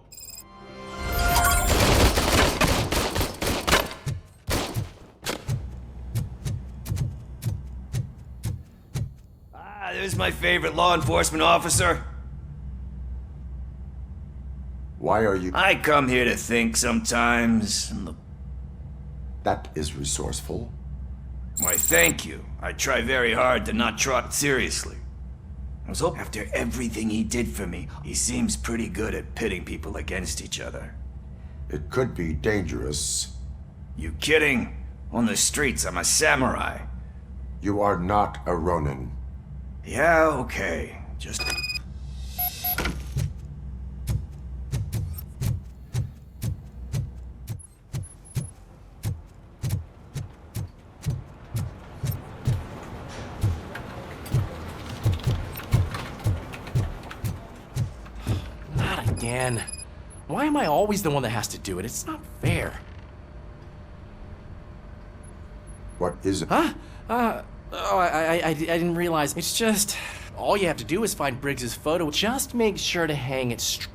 There's my favorite law enforcement officer. Why are you... I come here to think sometimes. That is resourceful. Why, thank you. I try very hard to not try it seriously. I was hoping after everything he did for me, he seems pretty good at pitting people against each other. It could be dangerous. You kidding? On the streets, I'm a samurai. You are not a Ronin. Yeah, okay. Just... Not again. Why am I always the one that has to do it? It's not fair. What is it? Huh? I didn't realize. It's just... all you have to do is find Briggs's photo. Just make sure to hang it straight.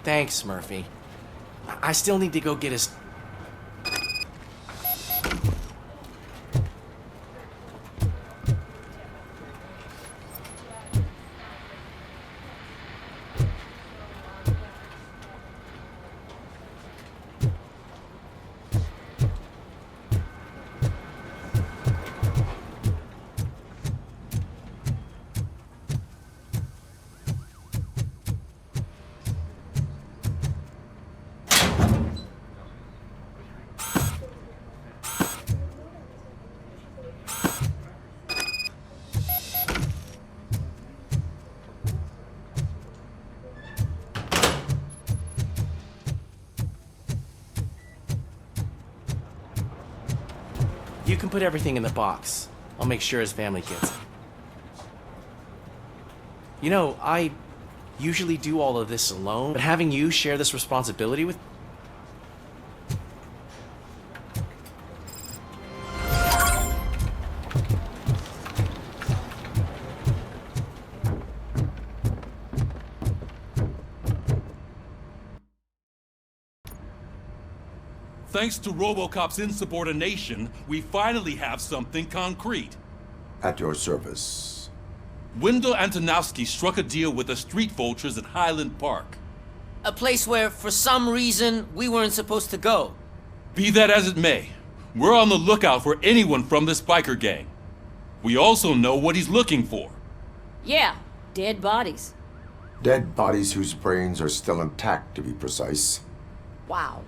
Thanks, Murphy. I still need to go get his... You can put everything in the box. I'll make sure his family gets it. You know, I usually do all of this alone, but having you share this responsibility with... Thanks to Robocop's insubordination, we finally have something concrete. At your service. Wendell Antonowski struck a deal with the street vultures at Highland Park. A place where, for some reason, we weren't supposed to go. Be that as it may, we're on the lookout for anyone from this biker gang. We also know what he's looking for. Yeah, dead bodies. Dead bodies whose brains are still intact, to be precise. Wow.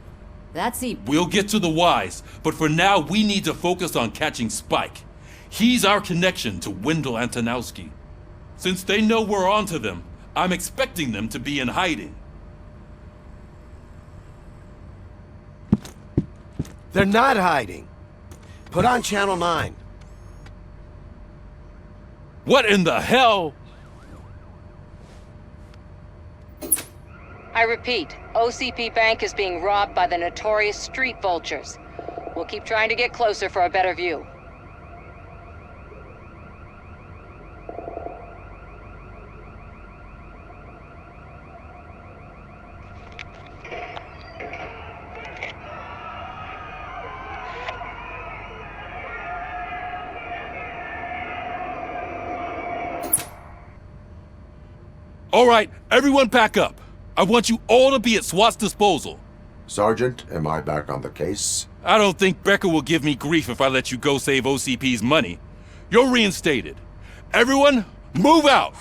That's the... We'll get to the whys, but for now we need to focus on catching Spike. He's our connection to Wendell Antonowski. Since they know we're onto them, I'm expecting them to be in hiding. They're not hiding. Put on Channel 9. What in the hell? I repeat, OCP Bank is being robbed by the notorious street vultures. We'll keep trying to get closer for a better view. All right, everyone pack up. I want you all to be at SWAT's disposal. Sergeant, am I back on the case? I don't think Becker will give me grief if I let you go save OCP's money. You're reinstated. Everyone, move out!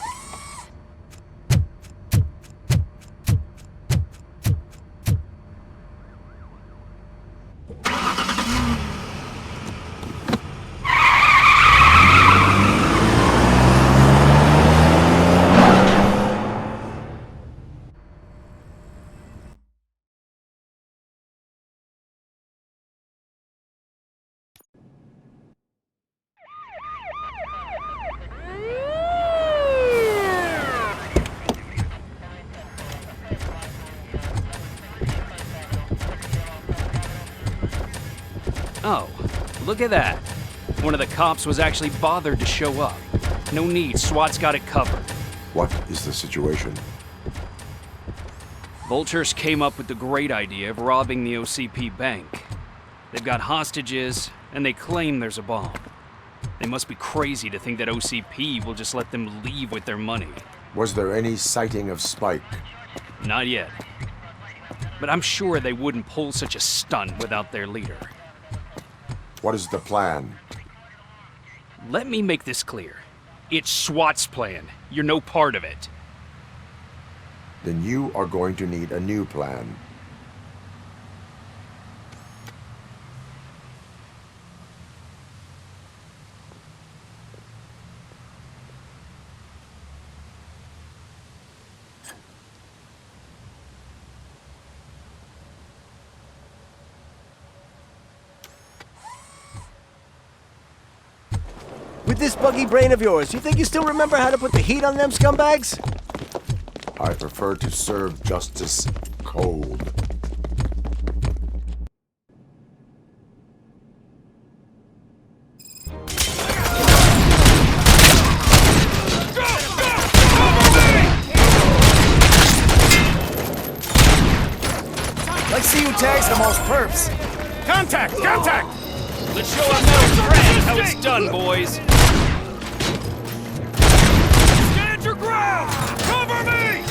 look at that. One of the cops was actually bothered to show up. No need, SWAT's got it covered. What is the situation? Vultures came up with the great idea of robbing the OCP bank. They've got hostages, and they claim there's a bomb. They must be crazy to think that OCP will just let them leave with their money. Was there any sighting of Spike? Not yet. But I'm sure they wouldn't pull such a stunt without their leader. What is the plan? Let me make this clear. It's SWAT's plan. You're no part of it. Then you are going to need a new plan. With this buggy brain of yours, you think you still remember how to put the heat on them scumbags? I prefer to serve justice cold. Let's see who tags the most perps. Contact! Contact! Let's show our metal friend how it's done, boys. Stand your ground! Cover me!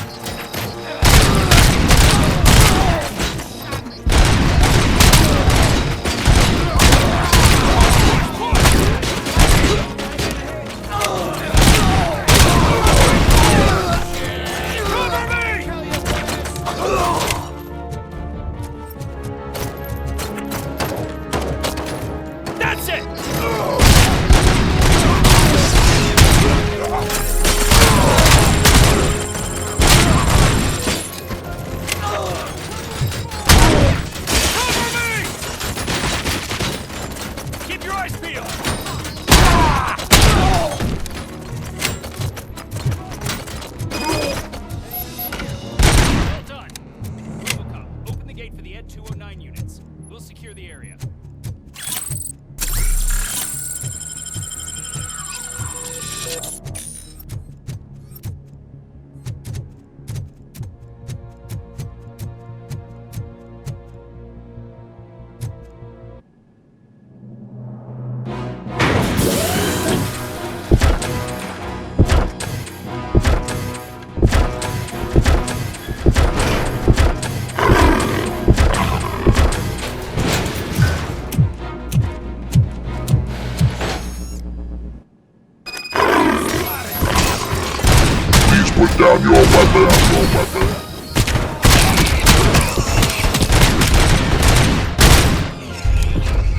Put down your weapon.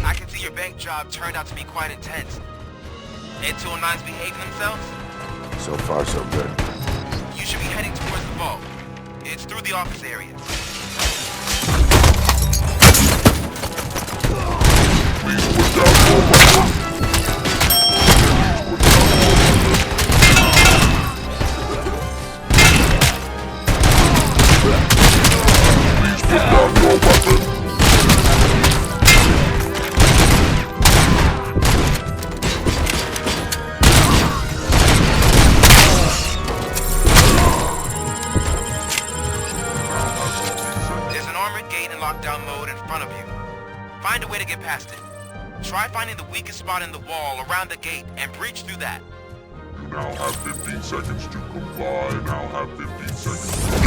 I can see your bank job turned out to be quite intense. Ed 209's behaving themselves? So far, so good. You should be heading towards the vault. It's through the office area. Please put down your weapon. Put down your weapon. There's an armored gate in lockdown mode in front of you. Find a way to get past it. Try finding the weakest spot in the wall around the gate and breach through that. You now have 15 seconds to comply. Now have 15 seconds.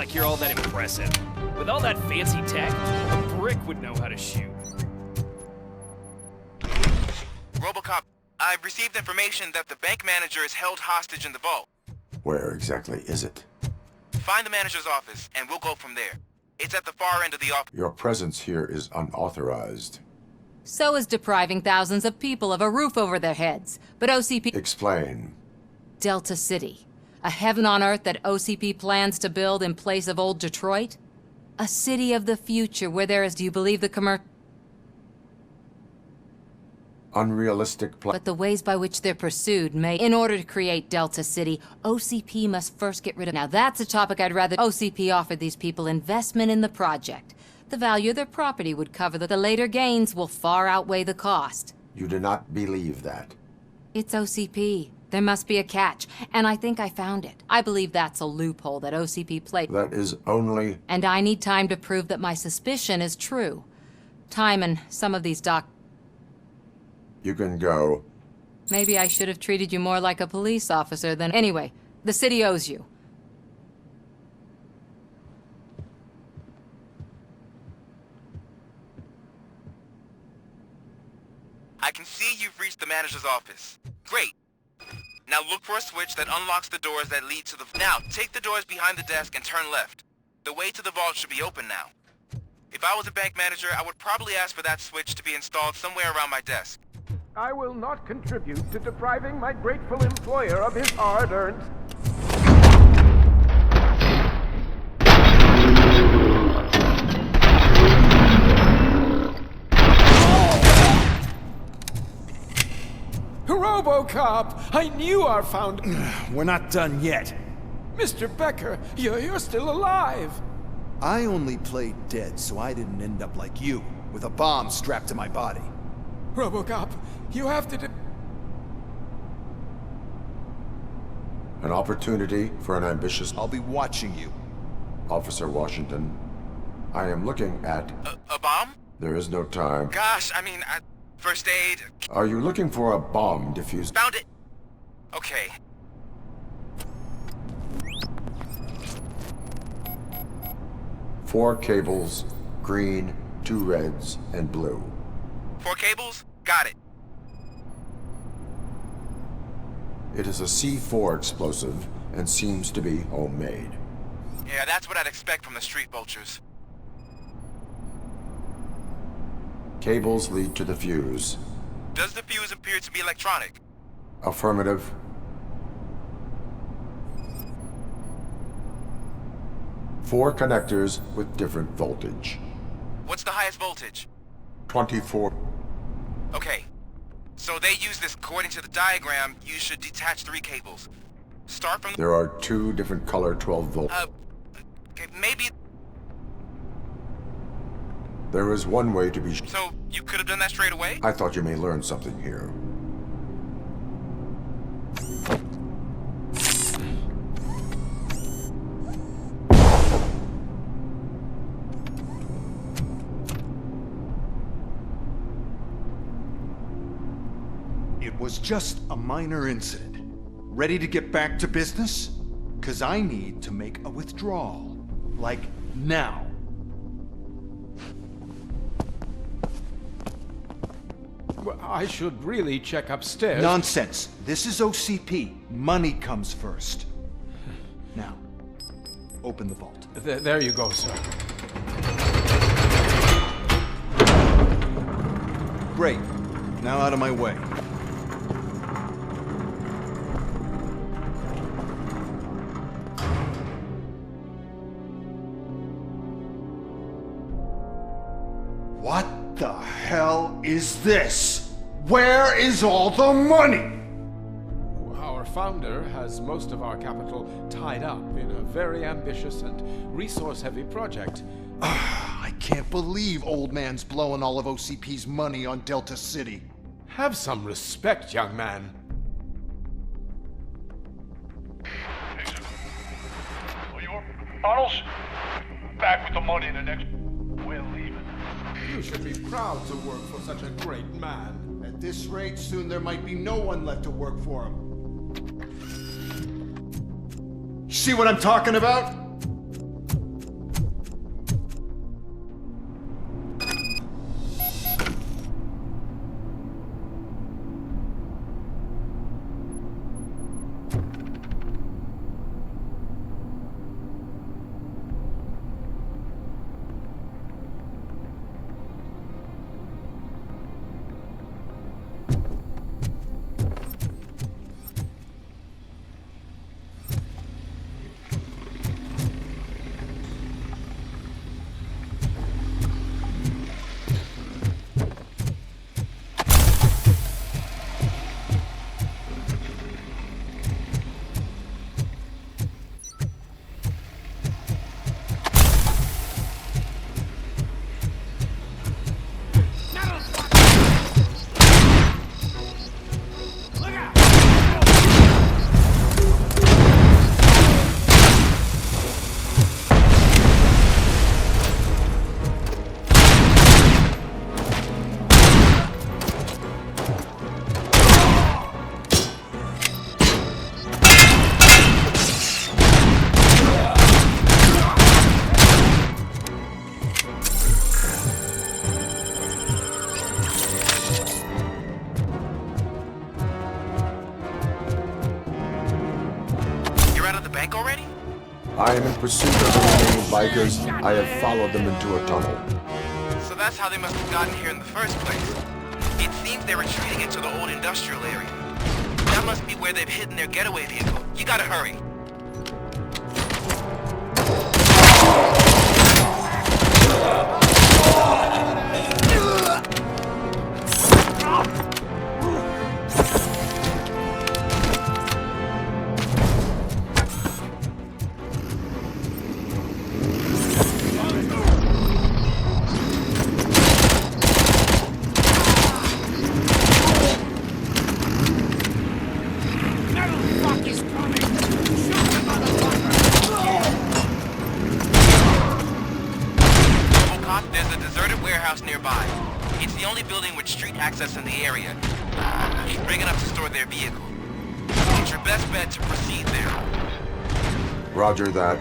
like you're all that impressive. With all that fancy tech, a brick would know how to shoot. Robocop, I've received information that the bank manager is held hostage in the vault. Where exactly is it? Find the manager's office, and we'll go from there. It's at the far end of the office. Your presence here is unauthorized. So is depriving thousands of people of a roof over their heads. But OCP... Explain. Delta City. A heaven on earth that OCP plans to build in place of old Detroit? A city of the future where there is... Do you believe the Unrealistic But the ways by which they're pursued may... In order to create Delta City, OCP must first get rid of... Now that's a topic I'd rather... OCP offered these people investment in the project. The value of their property would cover the later gains will far outweigh the cost. You do not believe that. It's OCP. There must be a catch, and I think I found it. I believe that's a loophole that OCP played. That is only... And I need time to prove that my suspicion is true. Time and some of these You can go. Maybe I should have treated you more like a police officer than... Anyway, the city owes you. I can see you've reached the manager's office. Great. Now look for a switch that unlocks the doors that lead to the... Now, take the doors behind the desk and turn left. The way to the vault should be open now. If I was a bank manager, I would probably ask for that switch to be installed somewhere around my desk. I will not contribute to depriving my grateful employer of his hard-earned... Robocop! I knew our founder... We're not done yet. Mr. Becker, you're still alive! I only played dead, so I didn't end up like you, with a bomb strapped to my body. Robocop, you have to An opportunity for an ambitious... I'll be watching you. Officer Washington, I am looking at... A bomb? There is no time. Gosh, I mean, first aid... Are you looking for a bomb diffused? Found it! Okay. Four cables, green, 2 reds, and blue. 4 cables? Got it. It is a C4 explosive and seems to be homemade. Yeah, that's what I'd expect from the street vultures. Cables lead to the fuse. Does the fuse appear to be electronic? Affirmative. Four connectors with different voltage. What's the highest voltage? 24. Okay. So they use this according to the diagram. You should detach 3 cables. Start from the... There are 2 different color 12-volt. Okay, maybe... There is one way to be... So, you could have done that straight away? I thought you may learn something here. It was just a minor incident. Ready to get back to business? 'Cause I need to make a withdrawal. Like, now. Well, I should really check upstairs. Nonsense. This is OCP. Money comes first. Now, open the vault. There you go, sir. Great. Now out of my way. What the hell is this? Where is all the money? Our founder has most of our capital tied up in a very ambitious and resource-heavy project. I can't believe old man's blowing all of OCP's money on Delta City. Have some respect, young man. Arnold's back with the money in the next... We're leaving. You should be proud to work for such a great man. At this rate, soon there might be no one left to work for him. See what I'm talking about? I am in pursuit of the remaining bikers. I have followed them into a tunnel. So that's how they must have gotten here in the first place. It seems they're retreating into the old industrial area. That must be where they've hidden their getaway vehicle. You gotta hurry. There's a deserted warehouse nearby. It's the only building with street access in the area. It's big enough to store their vehicle. It's your best bet to proceed there. Roger that.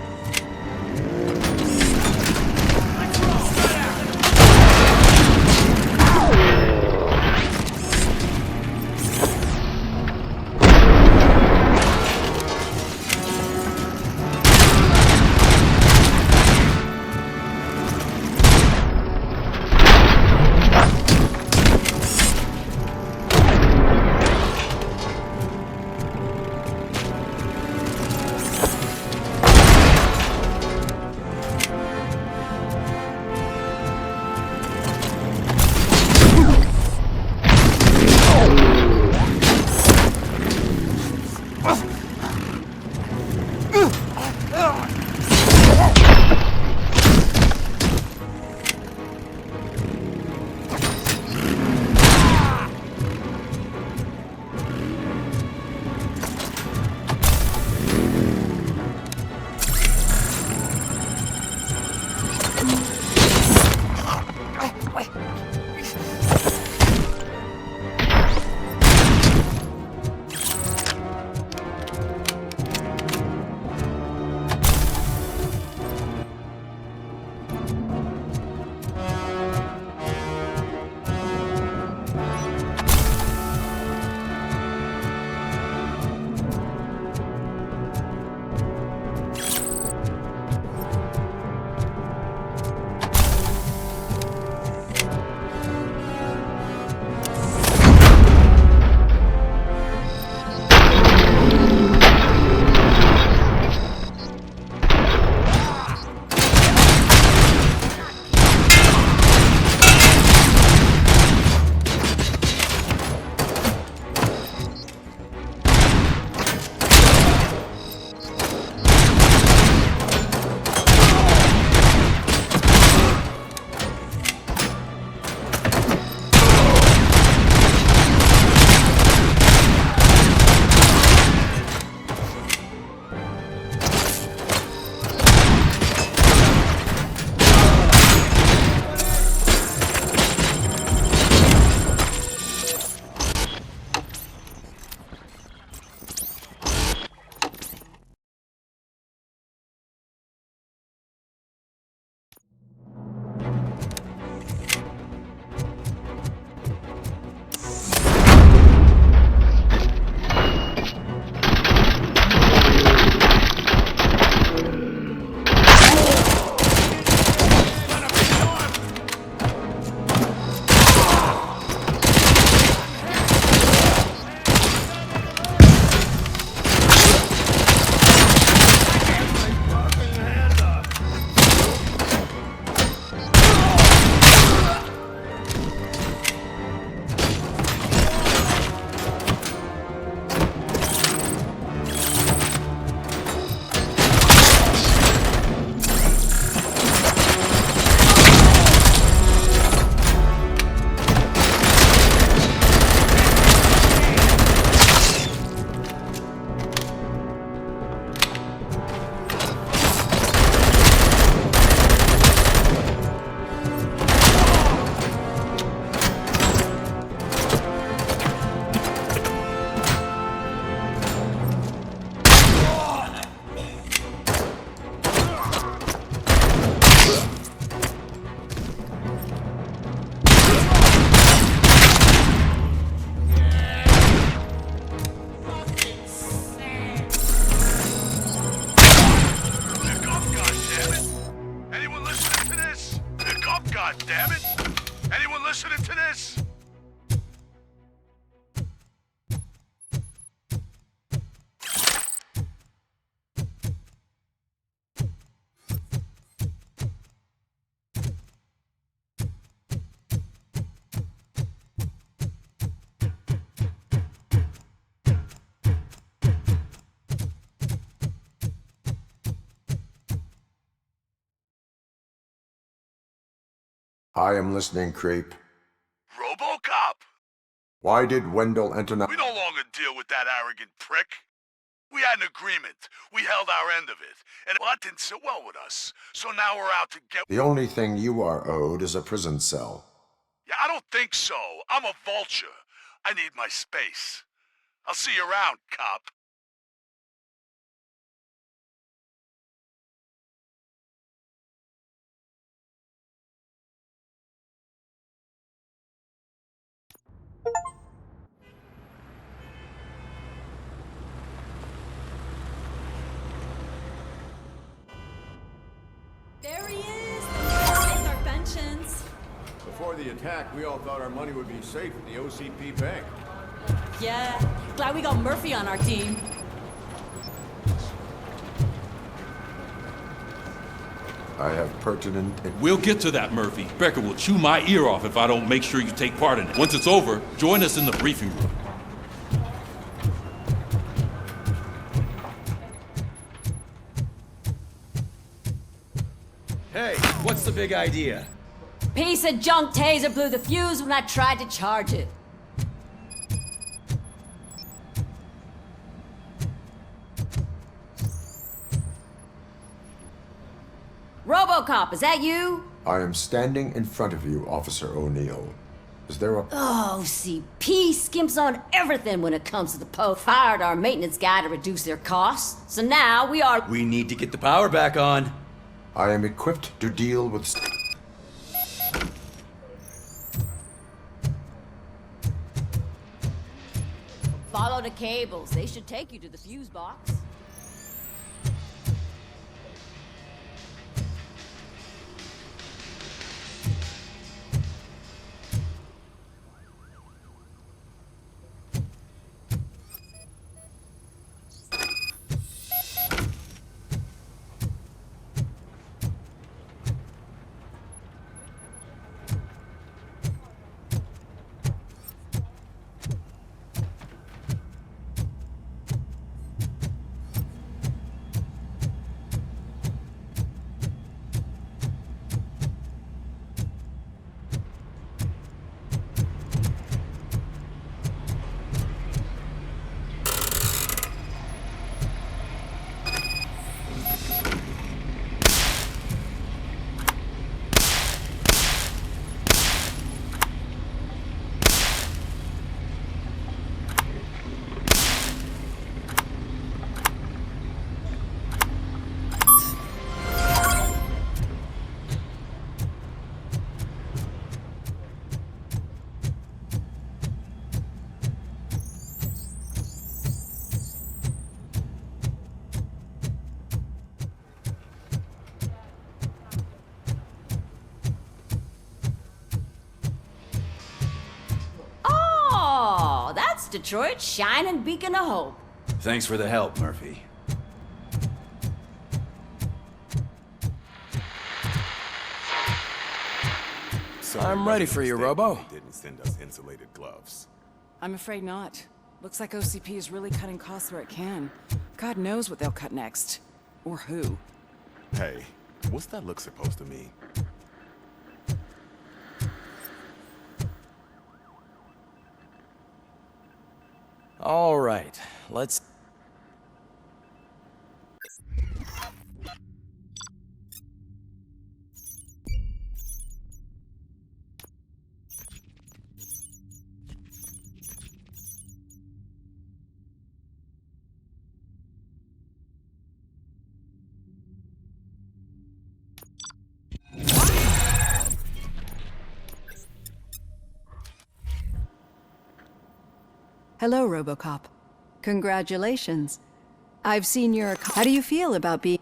I am listening, creep. Robocop! Why did Wendell Antonowski... We no longer deal with that arrogant prick. We had an agreement. We held our end of it. And well, that didn't sit well with us. So now we're out to get... The only thing you are owed is a prison cell. Yeah, I don't think so. I'm a vulture. I need my space. I'll see you around, cop. There he is! The our pensions. Before the attack, we all thought our money would be safe at the OCP bank. Yeah, glad we got Murphy on our team. I have pertinent... We'll get to that, Murphy. Becker will chew my ear off if I don't make sure you take part in it. Once it's over, join us in the briefing room. Hey, what's the big idea? Piece of junk taser blew the fuse when I tried to charge it. Robocop, is that you? I am standing in front of you, Officer O'Neill. Is there a... Oh, CP skimps on everything when it comes to the post. Fired our maintenance guy to reduce their costs. So now we are... We need to get the power back on. I am equipped to deal with... Follow the cables. They should take you to the fuse box. Detroit's shining beacon of hope. Thanks for the help, Murphy. I'm ready for you, Robo. Didn't send us insulated gloves. I'm afraid not. Looks like OCP is really cutting costs where it can. God knows what they'll cut next. Or who. Hey, what's that look supposed to mean? All right, let's... Hello, Robocop. Congratulations. I've seen your... How do you feel about being...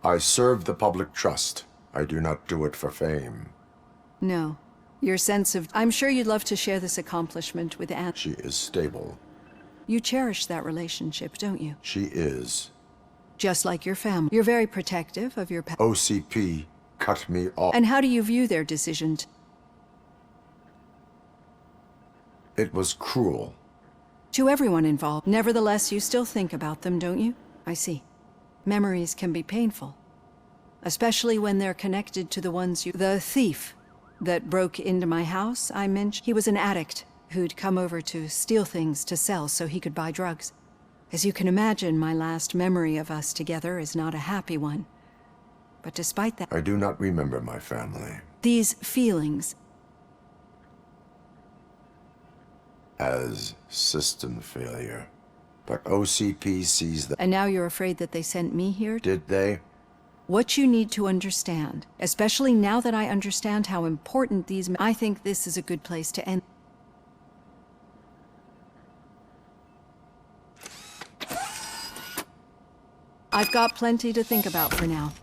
I serve the public trust. I do not do it for fame. No. Your sense of... I'm sure you'd love to share this accomplishment with Anne. She is stable. You cherish that relationship, don't you? She is. Just like your family. You're very protective of your... OCP cut me off. And how do you view their decision to... It was cruel. To everyone involved. Nevertheless, you still think about them, don't you? I see. Memories can be painful. especially when they're connected to the ones you... The thief that broke into my house, I mentioned, he was an addict who'd come over to steal things to sell so he could buy drugs. As you can imagine, my last memory of us together is not a happy one. But despite that... I do not remember my family. These feelings... as system failure. But OCP sees that... And now you're afraid that they sent me here? Did they? What you need to understand, especially now that I understand how important these... I think this is a good place to end. I've got plenty to think about for now.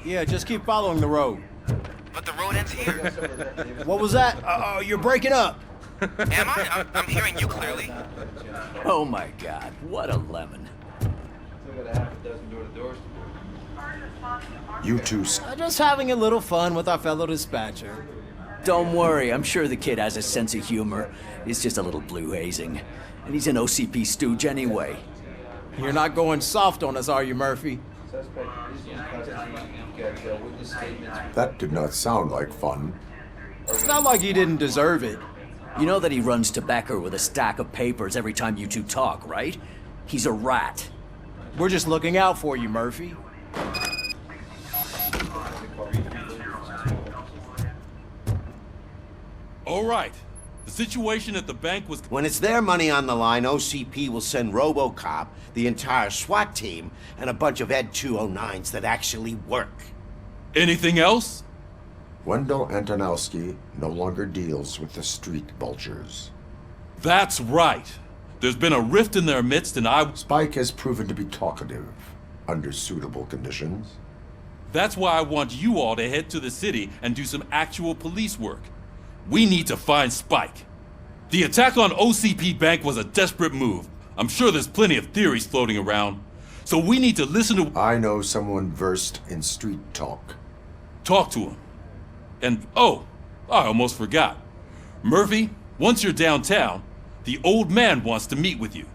Yeah, just keep following the road. But the road ends here. What was that? Uh-oh, you're breaking up. Am I? I'm hearing you clearly. Oh my god, what a lemon. You two... Just having a little fun with our fellow dispatcher. Don't worry, I'm sure the kid has a sense of humor. He's just a little blue hazing. And he's an OCP stooge anyway. You're not going soft on us, are you, Murphy? That did not sound like fun. It's not like he didn't deserve it. You know that he runs to Becker with a stack of papers every time you two talk, right? He's a rat. We're just looking out for you, Murphy. All right. The situation at the bank was... When it's their money on the line, OCP will send Robocop, the entire SWAT team, and a bunch of Ed 209s that actually work. Anything else? Wendell Antonowski no longer deals with the street vultures. That's right. There's been a rift in their midst and Spike has proven to be talkative, under suitable conditions. That's why I want you all to head to the city and do some actual police work. We need to find Spike. The attack on OCP Bank was a desperate move. I'm sure there's plenty of theories floating around. So we need to listen to... I know someone versed in street talk. Talk to him. And, oh, I almost forgot. Murphy, once you're downtown, the old man wants to meet with you.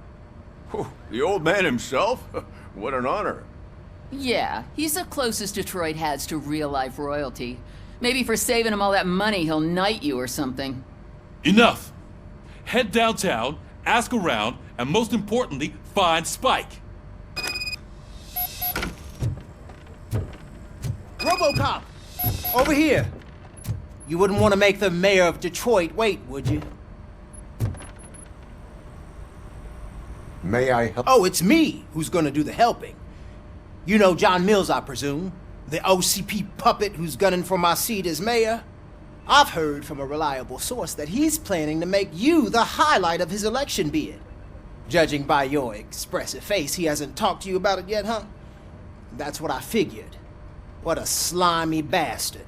Oh, the old man himself? What an honor. Yeah, he's the closest Detroit has to real-life royalty. Maybe for saving him all that money, he'll knight you or something. Enough! Head downtown, ask around, and most importantly, find Spike. Robocop! Over here! You wouldn't want to make the mayor of Detroit wait, would you? May I help? Oh, it's me who's gonna do the helping. You know John Mills, I presume? The OCP puppet who's gunning for my seat as mayor? I've heard from a reliable source that he's planning to make you the highlight of his election bid. Judging by your expressive face, he hasn't talked to you about it yet, huh? That's what I figured. What a slimy bastard.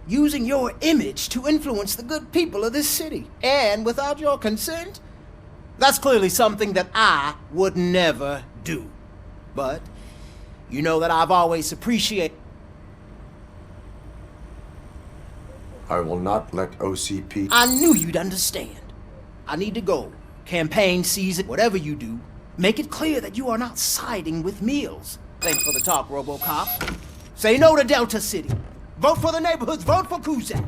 Using your image to influence the good people of this city, and without your consent? That's clearly something that I would never do. But you know that I've always appreciated... I will not let OCP... I knew you'd understand. I need to go. Campaign season, whatever you do, make it clear that you are not siding with Mills. Thanks for the talk, Robocop. Say no to Delta City. Vote for the neighborhoods, vote for Kuzak.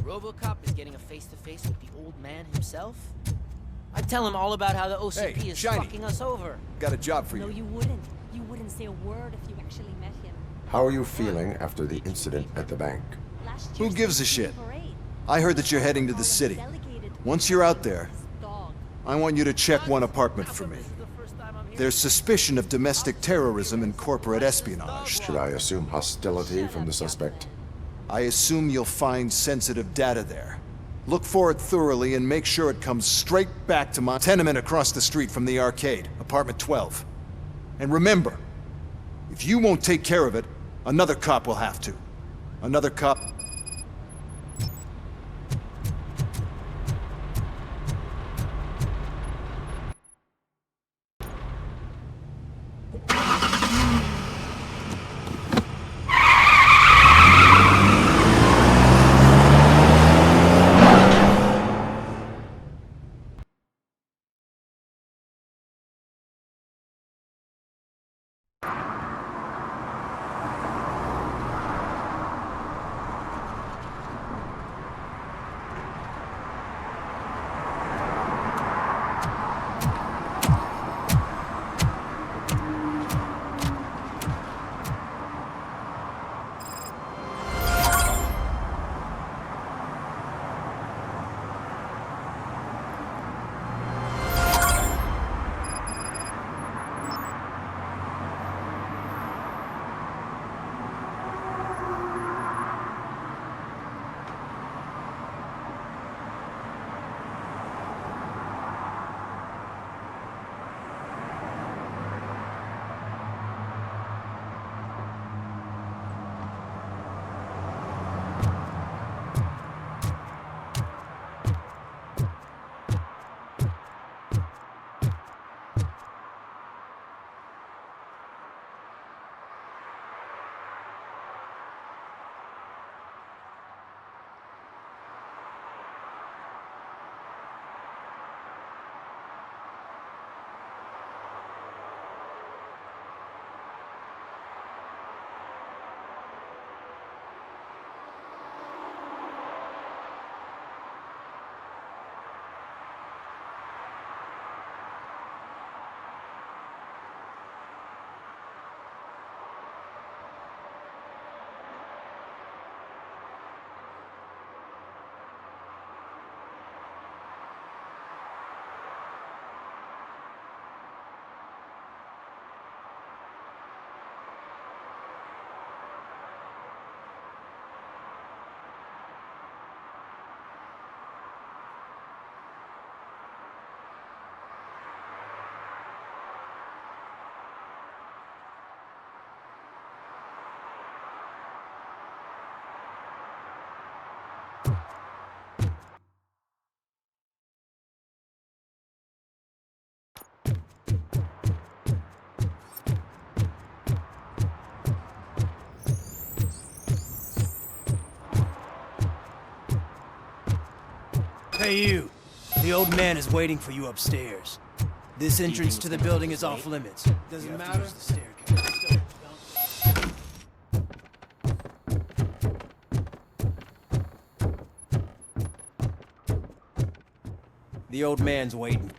Robocop is getting a face-to-face with the old man himself? I'd tell him all about how the OCP is fucking us over. Got a job for you. No, you wouldn't. You wouldn't say a word if you actually met him. How are you feeling after the incident at the bank? Who gives a shit? I heard that you're heading to the city. Once you're out there, I want you to check one apartment for me. There's suspicion of domestic terrorism and corporate espionage. Should I assume hostility from the suspect? I assume you'll find sensitive data there. Look for it thoroughly and make sure it comes straight back to my tenement across the street from the arcade, apartment 12. And remember, if you won't take care of it, another cop will have to. Another cop... Hey you, the old man is waiting for you upstairs. This entrance to the building is off limits. Doesn't matter. Use the staircase. The old man's waiting.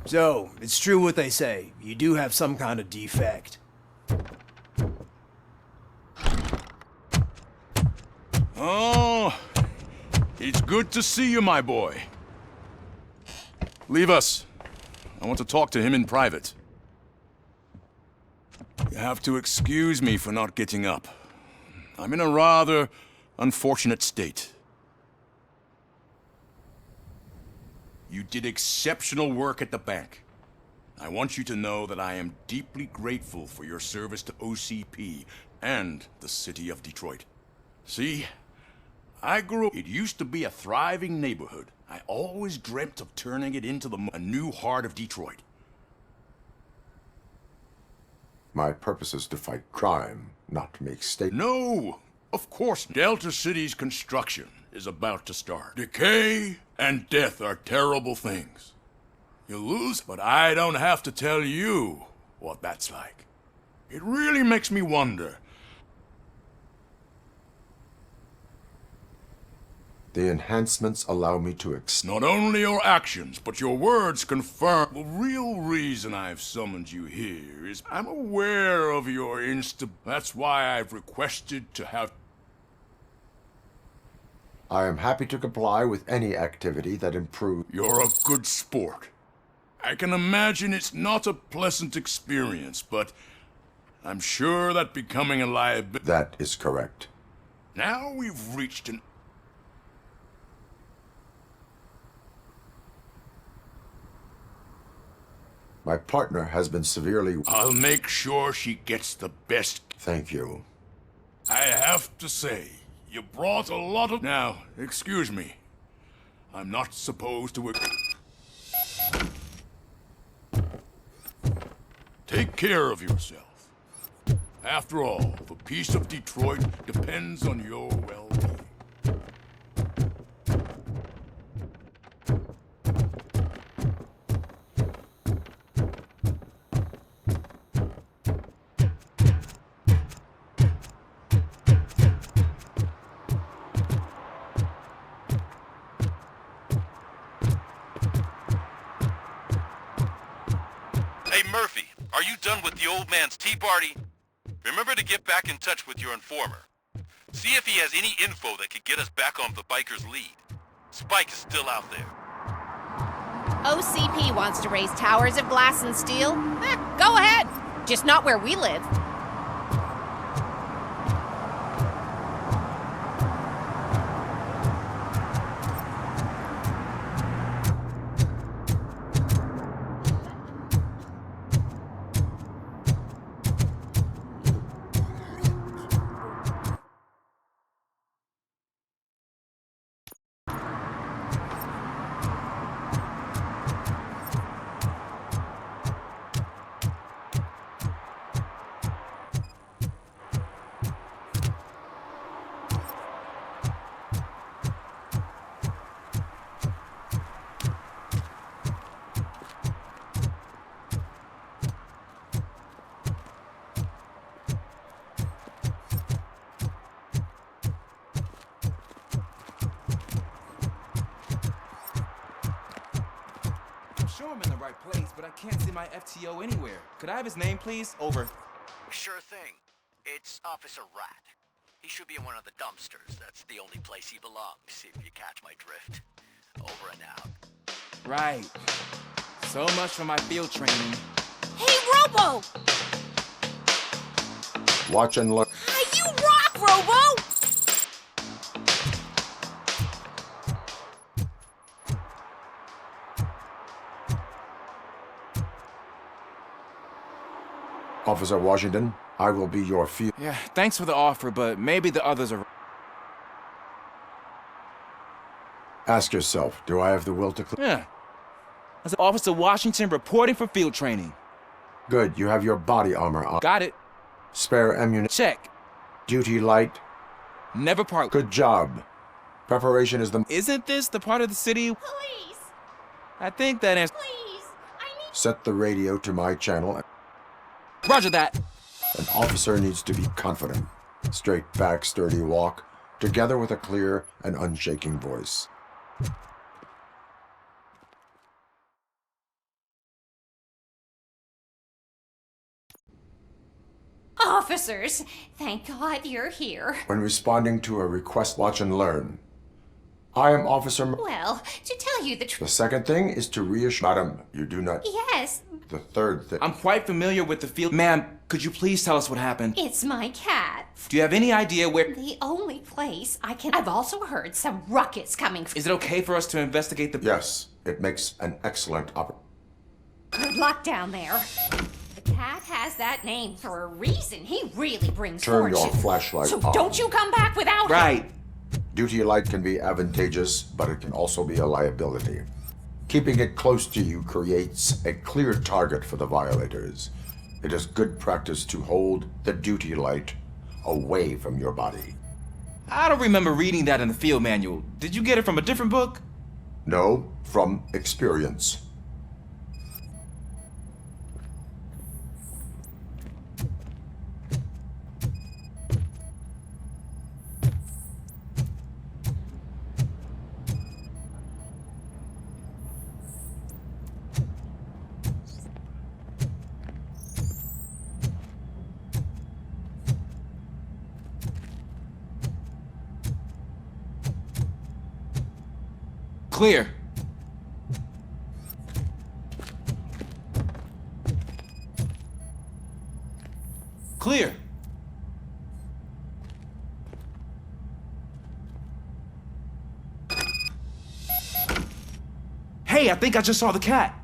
So, it's true what they say. You do have some kind of defect. Oh, it's good to see you, my boy. Leave us. I want to talk to him in private. You have to excuse me for not getting up. I'm in a rather unfortunate state. You did exceptional work at the bank. I want you to know that I am deeply grateful for your service to OCP and the city of Detroit. See, I grew up... It used to be a thriving neighborhood. I always dreamt of turning it into a new heart of Detroit. My purpose is to fight crime, not to make statements. No! Of course, Delta City's construction is about to start. Decay and death are terrible things. You lose, but I don't have to tell you what that's like. It really makes me wonder. The enhancements allow me to Not only your actions, but your words confirm. The real reason I've summoned you here is I'm aware of your That's why I've requested to have... I am happy to comply with any activity that improves... You're a good sport. I can imagine it's not a pleasant experience, but I'm sure that becoming a liability... That is correct. Now we've reached an... My partner has been severely... I'll make sure she gets the best... Thank you. I have to say, you brought a lot of... Now, excuse me. I'm not supposed to... Take care of yourself. After all, the peace of Detroit depends on your well-being. Hey, Murphy, are you done with the old man's tea party? Remember to get back in touch with your informer. See if he has any info that could get us back on the biker's lead. Spike is still out there. OCP wants to raise towers of glass and steel? Go ahead. Just not where we live. I'm sure I'm in the right place, but I can't see my FTO anywhere. Could I have his name, please? Over. Sure thing. It's Officer Rat. He should be in one of the dumpsters. That's the only place he belongs, if you catch my drift. Over and out. Right. So much for my field training. Hey, Robo! Watch and learn. You rock, Robo! Officer Washington, I will be your field... Yeah, thanks for the offer, but maybe the others are... Ask yourself, do I have the will to... Yeah. That's Officer Washington reporting for field training. Good, you have your body armor on. Got it. Spare ammunition. Check. Duty light. Never part. Good job. Preparation is the... Isn't this the part of the city... Please! I think that answers... Please! Set the radio to my channel. Roger that. An officer needs to be confident. Straight back, sturdy walk, together with a clear and unshaking voice. Officers, thank God you're here. When responding to a request, watch and learn. I am Officer... Well, to tell you the truth... The second thing is to reassure... Madam, you do not... Yes, The third thing... I'm quite familiar with the field. Ma'am, could you please tell us what happened? it's my cat. Do you have any idea where... The only place I can... I've also heard some ruckus coming from... Is it okay for us to investigate the... Yes, it makes an excellent Good luck down there. The cat has that name for a reason. He really brings Turn fortune. your flashlight So on. don't you come back without him. Right. Duty light can be advantageous, but it can also be a liability. Keeping it close to you creates a clear target for the violators. It is good practice to hold the duty light away from your body. I don't remember reading that in the field manual. Did you get it from a different book? No, from experience. clear. Hey, I think I just saw the cat.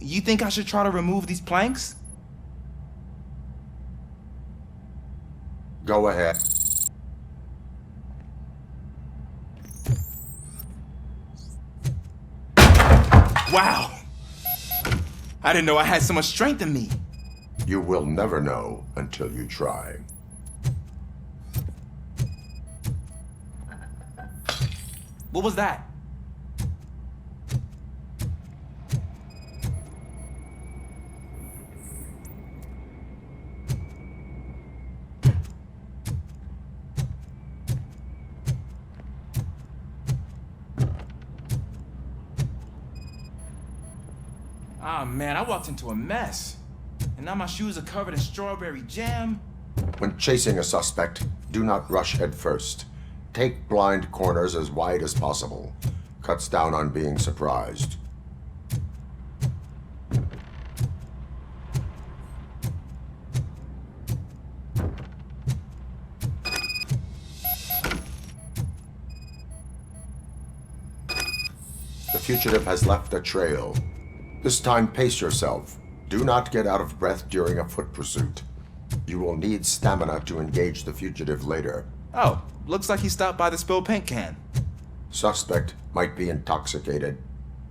You think I should try to remove these planks? Go ahead. Wow! I didn't know I had so much strength in me. You will never know until you try. What was that? Ah, man, I walked into a mess. And now my shoes are covered in strawberry jam. When chasing a suspect, do not rush head first. Take blind corners as wide as possible. Cuts down on being surprised. The fugitive has left a trail. This time, pace yourself. Do not get out of breath during a foot pursuit. You will need stamina to engage the fugitive later. Oh, looks like he stopped by the spilled paint can. Suspect might be intoxicated.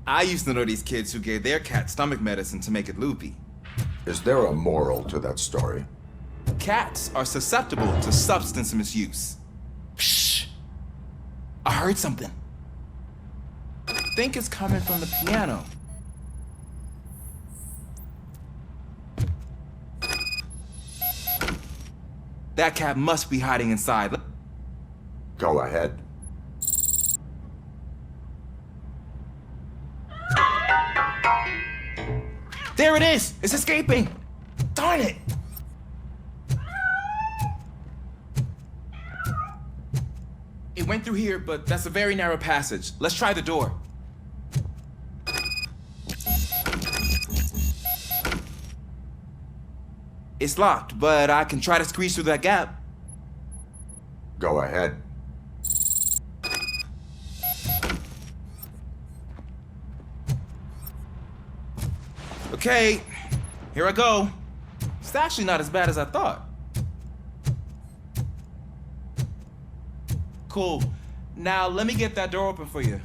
I used to know these kids who gave their cat stomach medicine to make it loopy. Is there a moral to that story? Cats are susceptible to substance misuse. Shh! I heard something. I think it's coming from the piano. That cat must be hiding inside. Go ahead. There it is! It's escaping! Darn it! It went through here, but that's a very narrow passage. Let's try the door. It's locked, but I can try to squeeze through that gap. Go ahead. Okay, here I go. It's actually not as bad as I thought. Cool. Now let me get that door open for you.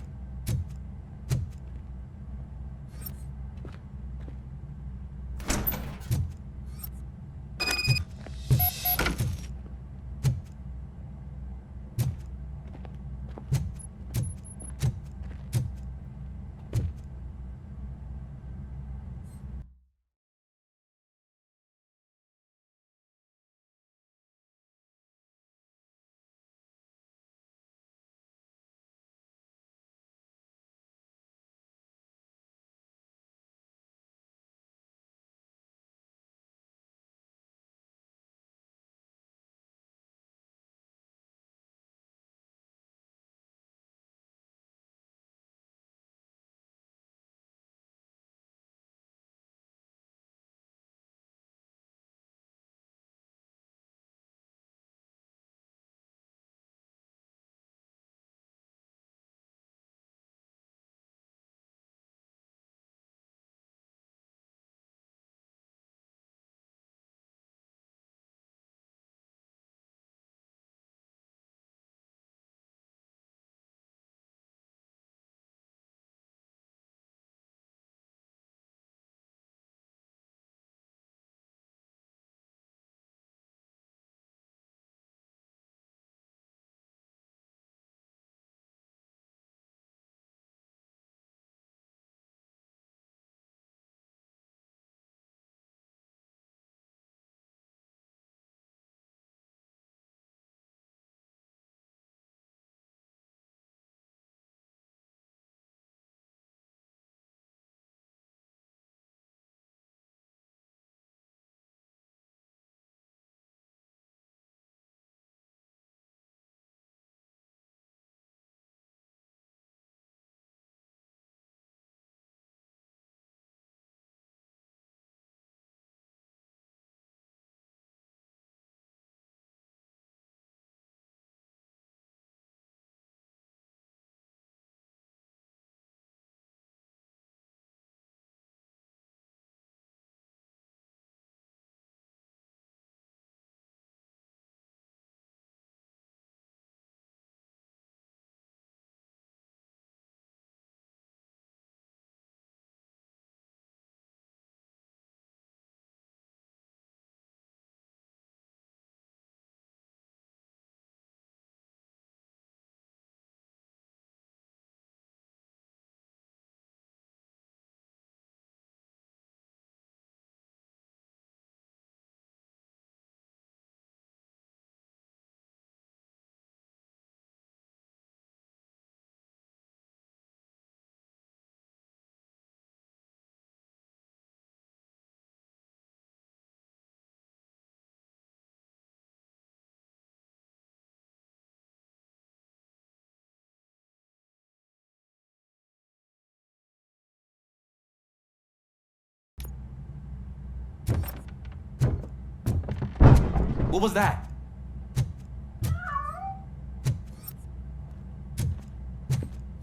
What was that?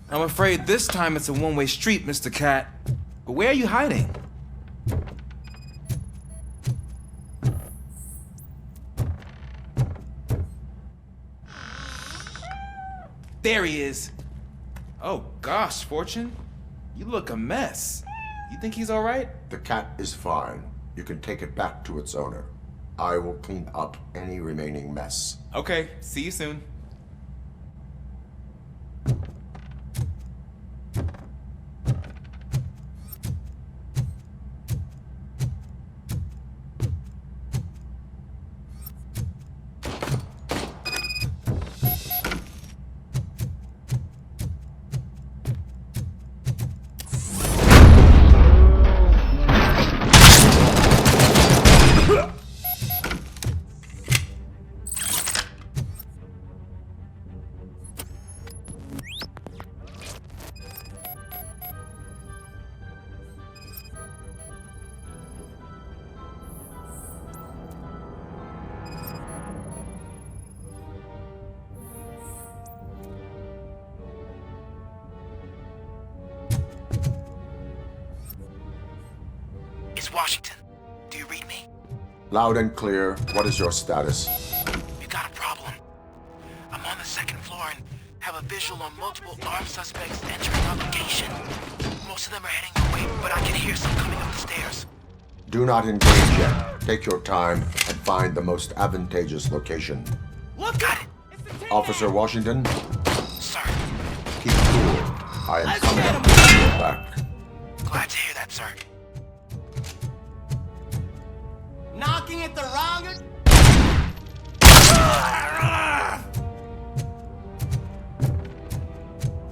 I'm afraid this time it's a one-way street, Mr. Cat. But where are you hiding? There he is. Oh gosh, Fortune. You look a mess. You think he's all right? The cat is fine. You can take it back to its owner. I will clean up any remaining mess. Okay, see you soon. Washington, do you read me? Loud and clear. What is your status? You got a problem. I'm on the second floor and have a visual on multiple armed suspects entering our location. Most of them are heading your way, but I can hear some coming up the stairs. Do not engage yet. Take your time and find the most advantageous location. Look at it! Officer Washington? Sir. Keep cool. I am coming up to your back. Glad to hear that, sir. Knocking at the wrong...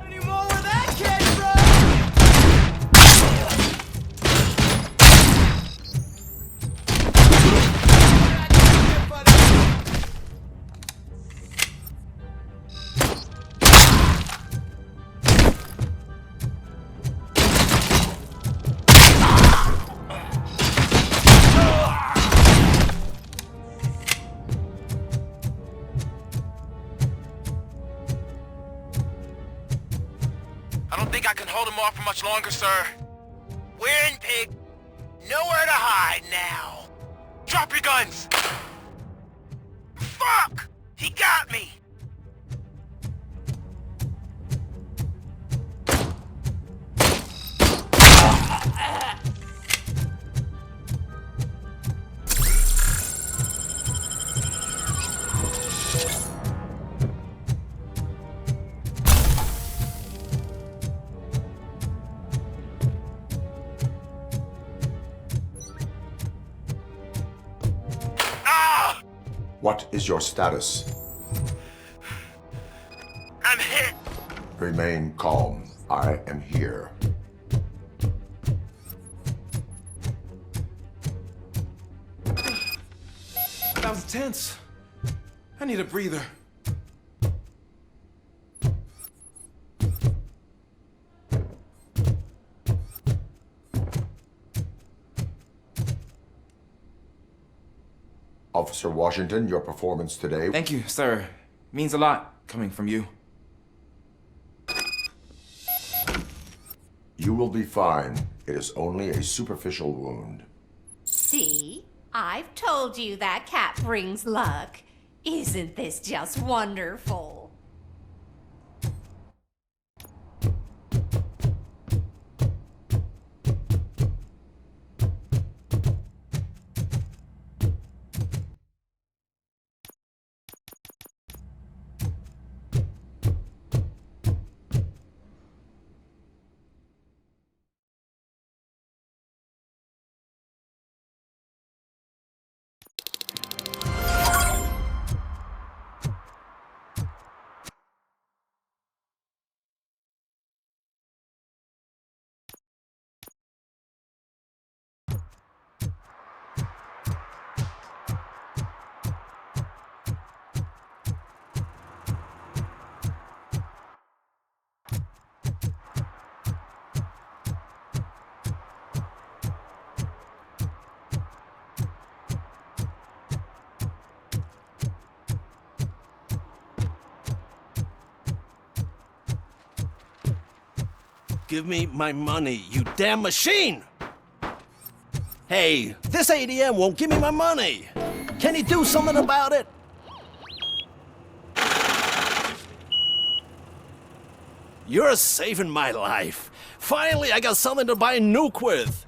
Any more where that came from? I don't think I can hold him off for much longer, sir. We're in, pig. Nowhere to hide now. Drop your guns! Fuck! He got me! What is your status? I'm hit! Remain calm. I am here. That was tense. I need a breather. Officer Washington, your performance today... Thank you, sir. Means a lot coming from you. You will be fine. It is only a superficial wound. See? I've told you that cat brings luck. Isn't this just wonderful? give me my money, you damn machine! Hey, this ATM won't give me my money! Can you do something about it? You're saving my life. Finally, I got something to buy a nuke with.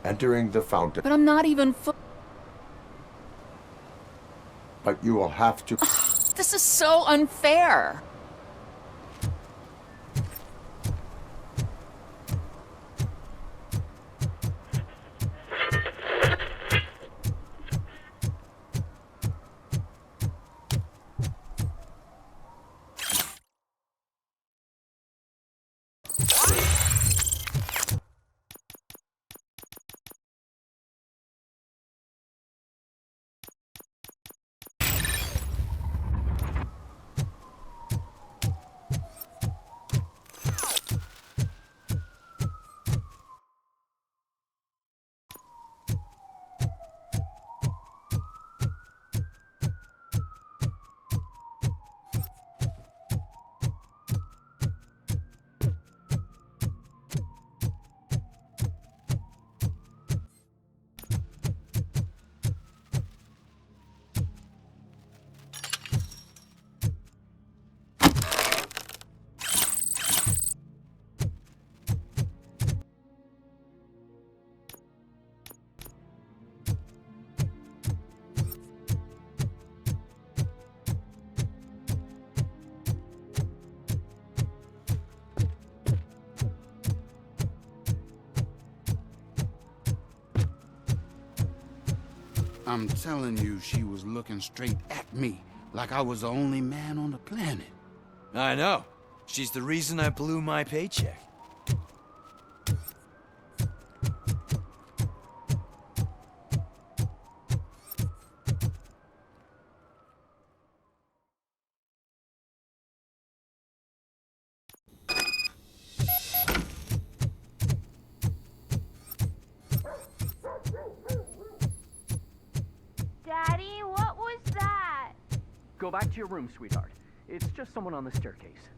Entering the fountain. But I'm not even But you will have to... This is so unfair. I'm telling you, she was looking straight at me, like I was the only man on the planet. I know. She's the reason I blew my paycheck. Daddy, what was that? Go back to your room, sweetheart. It's just someone on the staircase.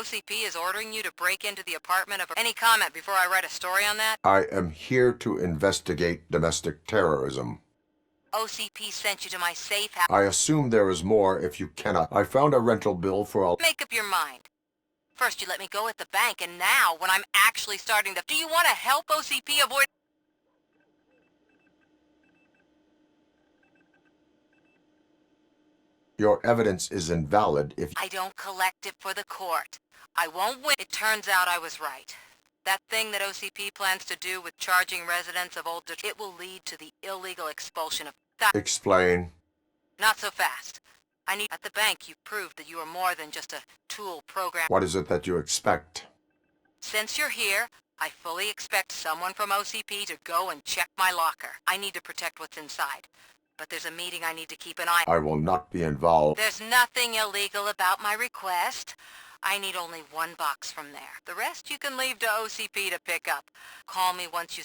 OCP is ordering you to break into the apartment of... Any comment before I write a story on that? I am here to investigate domestic terrorism. OCP sent you to my safe house. I assume there is more if you cannot. I found a rental bill for a... Make up your mind. First you let me go at the bank, and now, when I'm actually starting to... Do you want to help OCP avoid... Your evidence is invalid if... I don't collect it for the court. I won't win. It turns out I was right. That thing that OCP plans to do with charging residents of Old Detroit, it will lead to the illegal expulsion of... Explain. Not so fast. I need... At the bank, you proved that you are more than just a tool program... What is it that you expect? Since you're here, I fully expect someone from OCP to go and check my locker. I need to protect what's inside. But there's a meeting I need to keep an eye on. I will not be involved. There's nothing illegal about my request. I need only one box from there. The rest you can leave to OCP to pick up. Call me once you...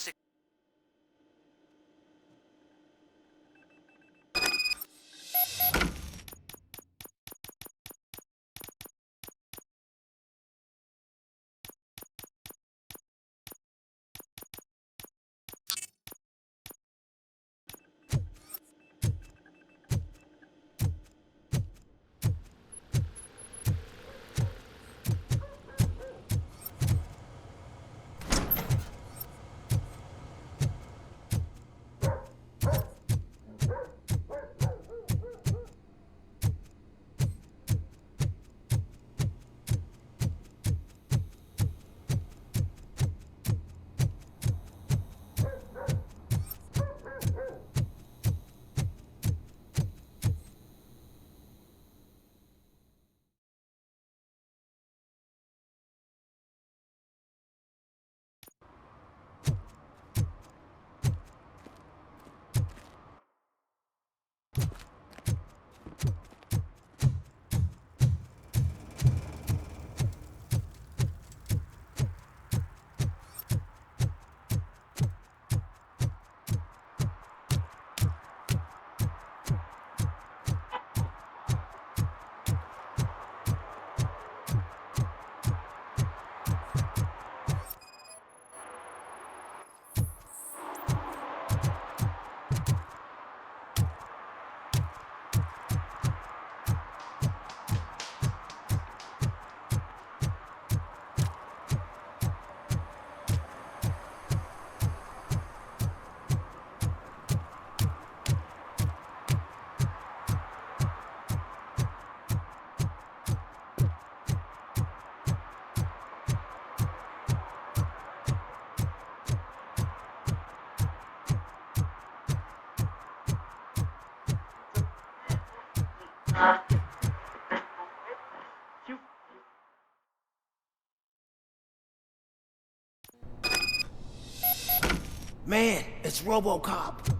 Man, it's Robocop.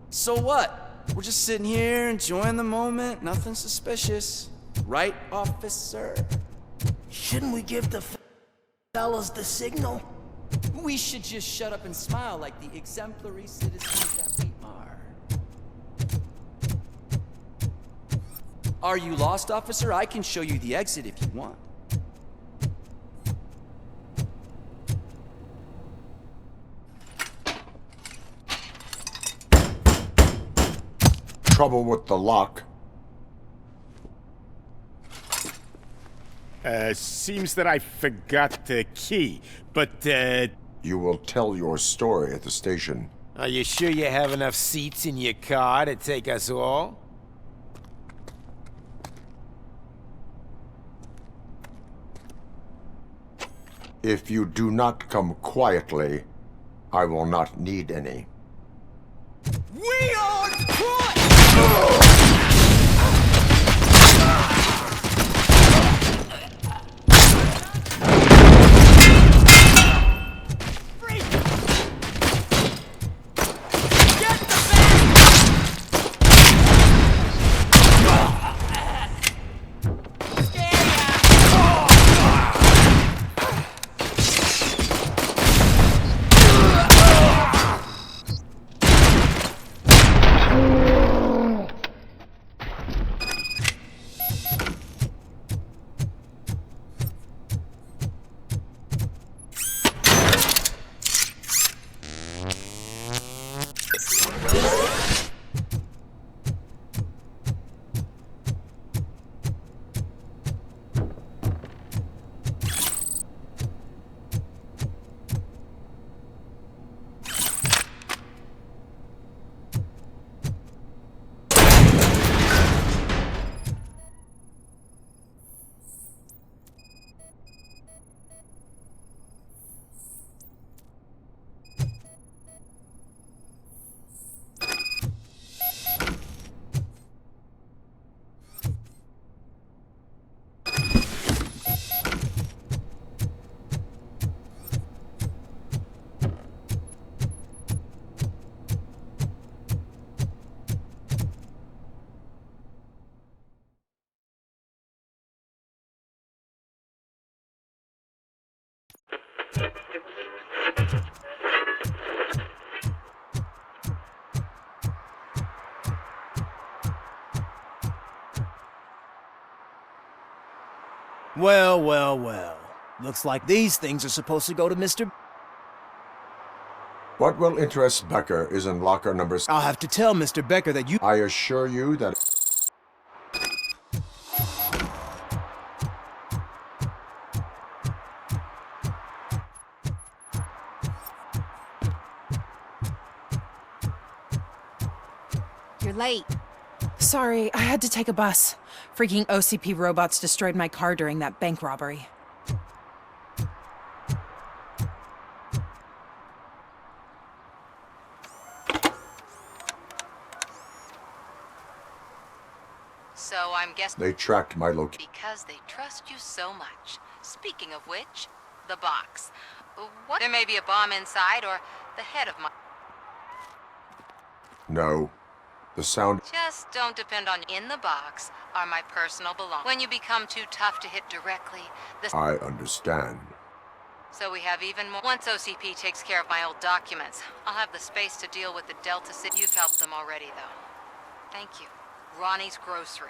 So what? We're just sitting here enjoying the moment. Nothing suspicious. Right, officer? Shouldn't we give the fellas the signal? We should just shut up and smile like the exemplary citizens that we are. Are you lost, officer? I can show you the exit if you want. Trouble with the lock. Seems that I forgot the key, but, You will tell your story at the station. Are you sure you have enough seats in your car to take us all? If you do not come quietly, I will not need any. We are Detroit! Well, well, well. Looks like these things are supposed to go to Mr. What will interest Becker is in locker number... I'll have to tell Mr. Becker that you... I assure you that... You're late. Sorry, I had to take a bus. Freaking OCP robots destroyed my car during that bank robbery. So I'm guessing... They tracked my location. Because they trust you so much. Speaking of which, the box. What? There may be a bomb inside or the head of my... No. The sound... Just don't depend on... In the box are my personal belongings. When you become too tough to hit directly, the... I understand. So we have even more... Once OCP takes care of my old documents, I'll have the space to deal with the Delta City. You've helped them already, though. Thank you. Ronnie's Grocery.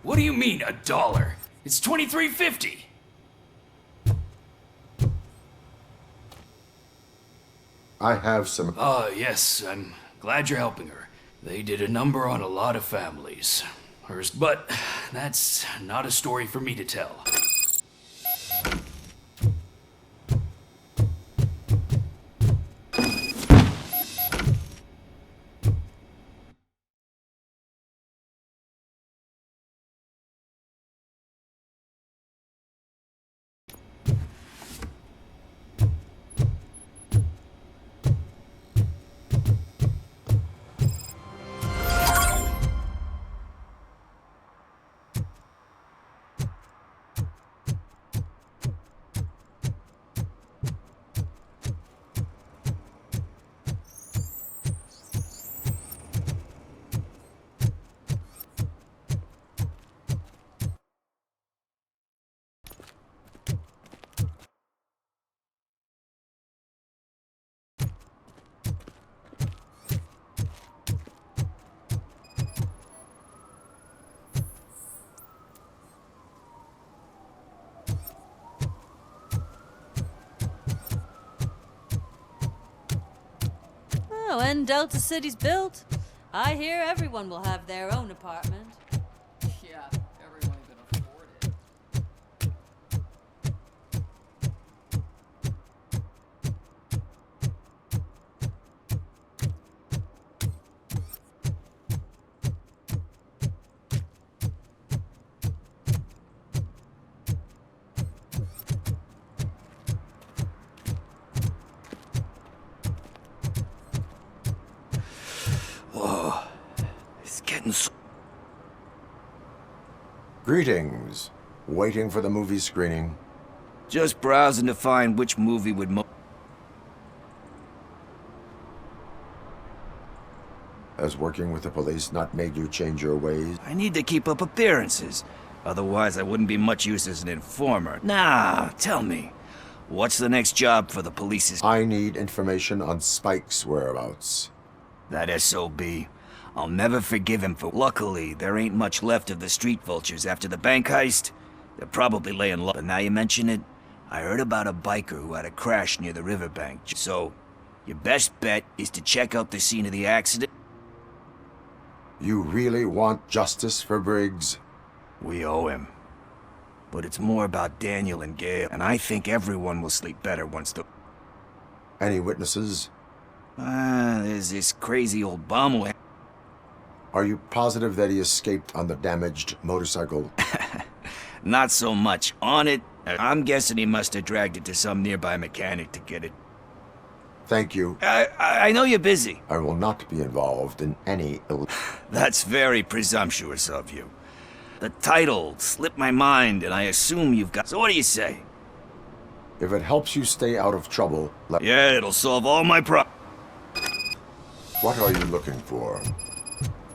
What do you mean, $1? It's $23.50. I have some... Yes, I'm glad you're helping her. They did a number on a lot of families. But that's not a story for me to tell. Oh, when Delta City's built, I hear everyone will have their own apartment. Yeah, everyone can afford it. Whoa, it's getting so... Greetings. Waiting for the movie screening. Just browsing to find which movie would Has working with the police not made you change your ways? I need to keep up appearances. Otherwise, I wouldn't be much use as an informer. Nah, tell me. What's the next job for the police? I need information on Spike's whereabouts. That SOB. I'll never forgive him for... Luckily, there ain't much left of the street vultures after the bank heist. They're probably laying low. But now you mention it, I heard about a biker who had a crash near the riverbank. So, your best bet is to check out the scene of the accident. You really want justice for Briggs? We owe him. But it's more about Daniel and Gail, and I think everyone will sleep better once the... Any witnesses? There's this crazy old bum. Are you positive that he escaped on the damaged motorcycle? Not so much on it. I'm guessing he must have dragged it to some nearby mechanic to get it. Thank you. I know you're busy. I will not be involved in any That's very presumptuous of you. The title slipped my mind, and I assume you've got... So what do you say? If it helps you stay out of trouble, Yeah, it'll solve all my problems. What are you looking for?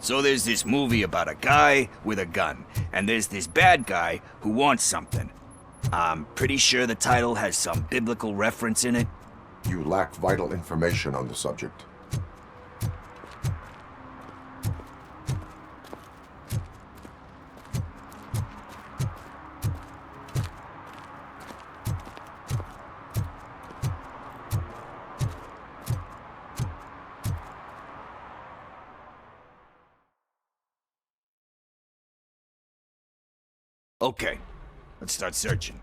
So there's this movie about a guy with a gun, and there's this bad guy who wants something. I'm pretty sure the title has some biblical reference in it. You lack vital information on the subject. Okay, let's start searching.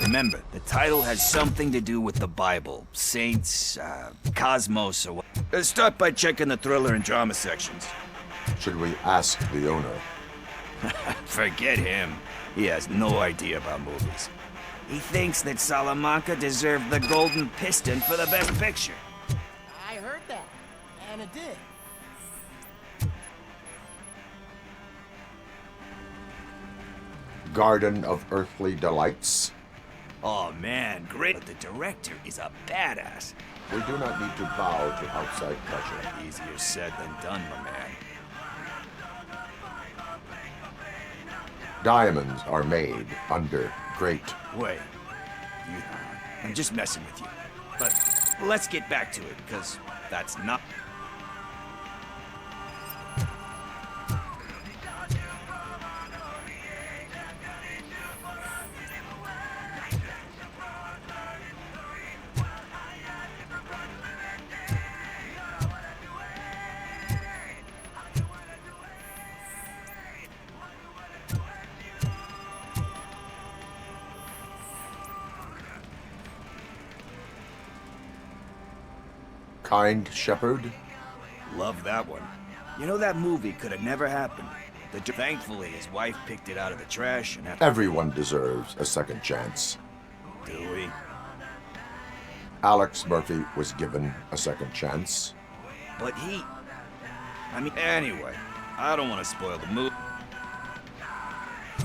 Remember, the title has something to do with the Bible, saints, cosmos, or what. Let's start by checking the thriller and drama sections. Should we ask the owner? Forget him. He has no idea about movies. He thinks that Salamanca deserved the Golden Piston for the Best Picture. I heard that, and it did. Garden of Earthly Delights? Oh man, great. But the director is a badass. We do not need to bow to outside pressure. Easier said than done, my man. Diamonds are made under great... Wait. I'm just messing with you. But let's get back to it, because that's not... Kind Shepherd? Love that one. You know, that movie could have never happened. Thankfully, his wife picked it out of the trash and... Everyone deserves a second chance. Do we? Alex Murphy was given a second chance. But he... I mean, anyway, I don't want to spoil the movie.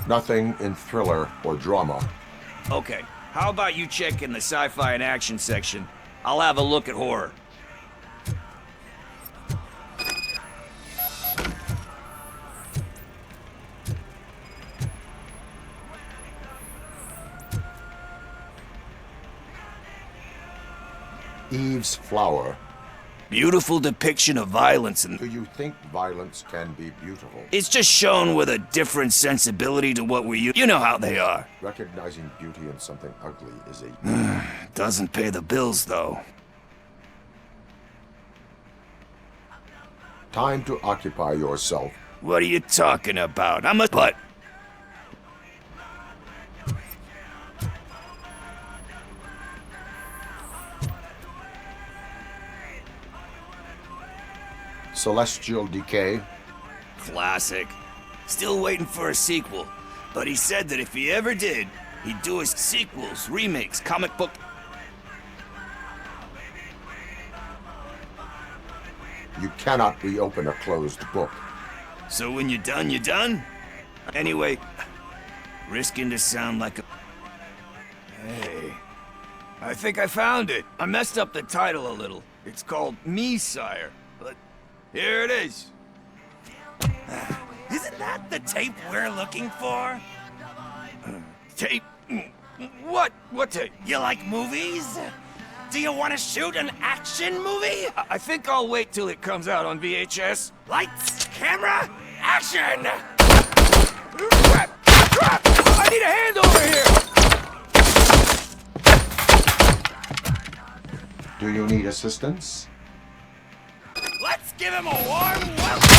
Nothing in thriller or drama. Okay, how about you check in the sci-fi and action section? I'll have a look at horror. Eve's Flower. Beautiful depiction of violence and... Do you think violence can be beautiful? It's just shown with a different sensibility to what we use. You know how they are. Recognizing beauty in something ugly is a... Doesn't pay the bills, though. Time to occupy yourself. What are you talking about? I'm a... But... Celestial Decay. Classic. Still waiting for a sequel. But he said that if he ever did, he'd do his sequels, remakes, comic book... You cannot reopen a closed book. So when you're done, you're done? Anyway, risking to sound like a... Hey, I think I found it. I messed up the title a little. It's called Me, Sire, but here it is. Isn't that the tape we're looking for? Tape? What? What tape? You like movies? Do you want to shoot an action movie? I think I'll wait till it comes out on VHS. Lights, camera, action! Crap! Crap! I need a hand over here! Do you need assistance? Let's give him a warm welcome!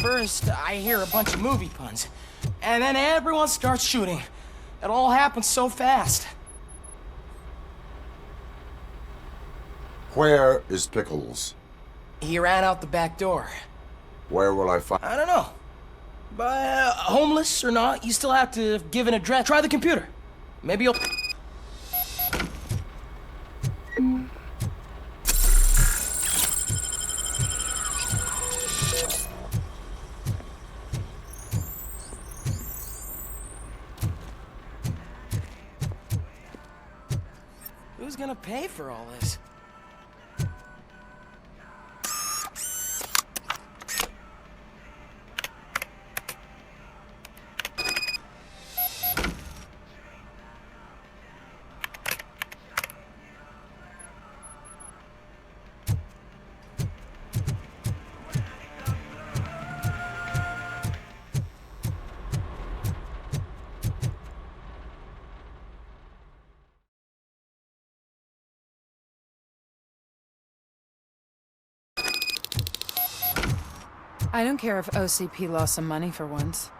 First, I hear a bunch of movie puns, and then everyone starts shooting. It all happens so fast. Where is Pickles? He ran out the back door. Where will I find... I don't know. But homeless or not, you still have to give an address. Try the computer. Maybe you'll... Who's gonna pay for all this? I don't care if OCP lost some money for once.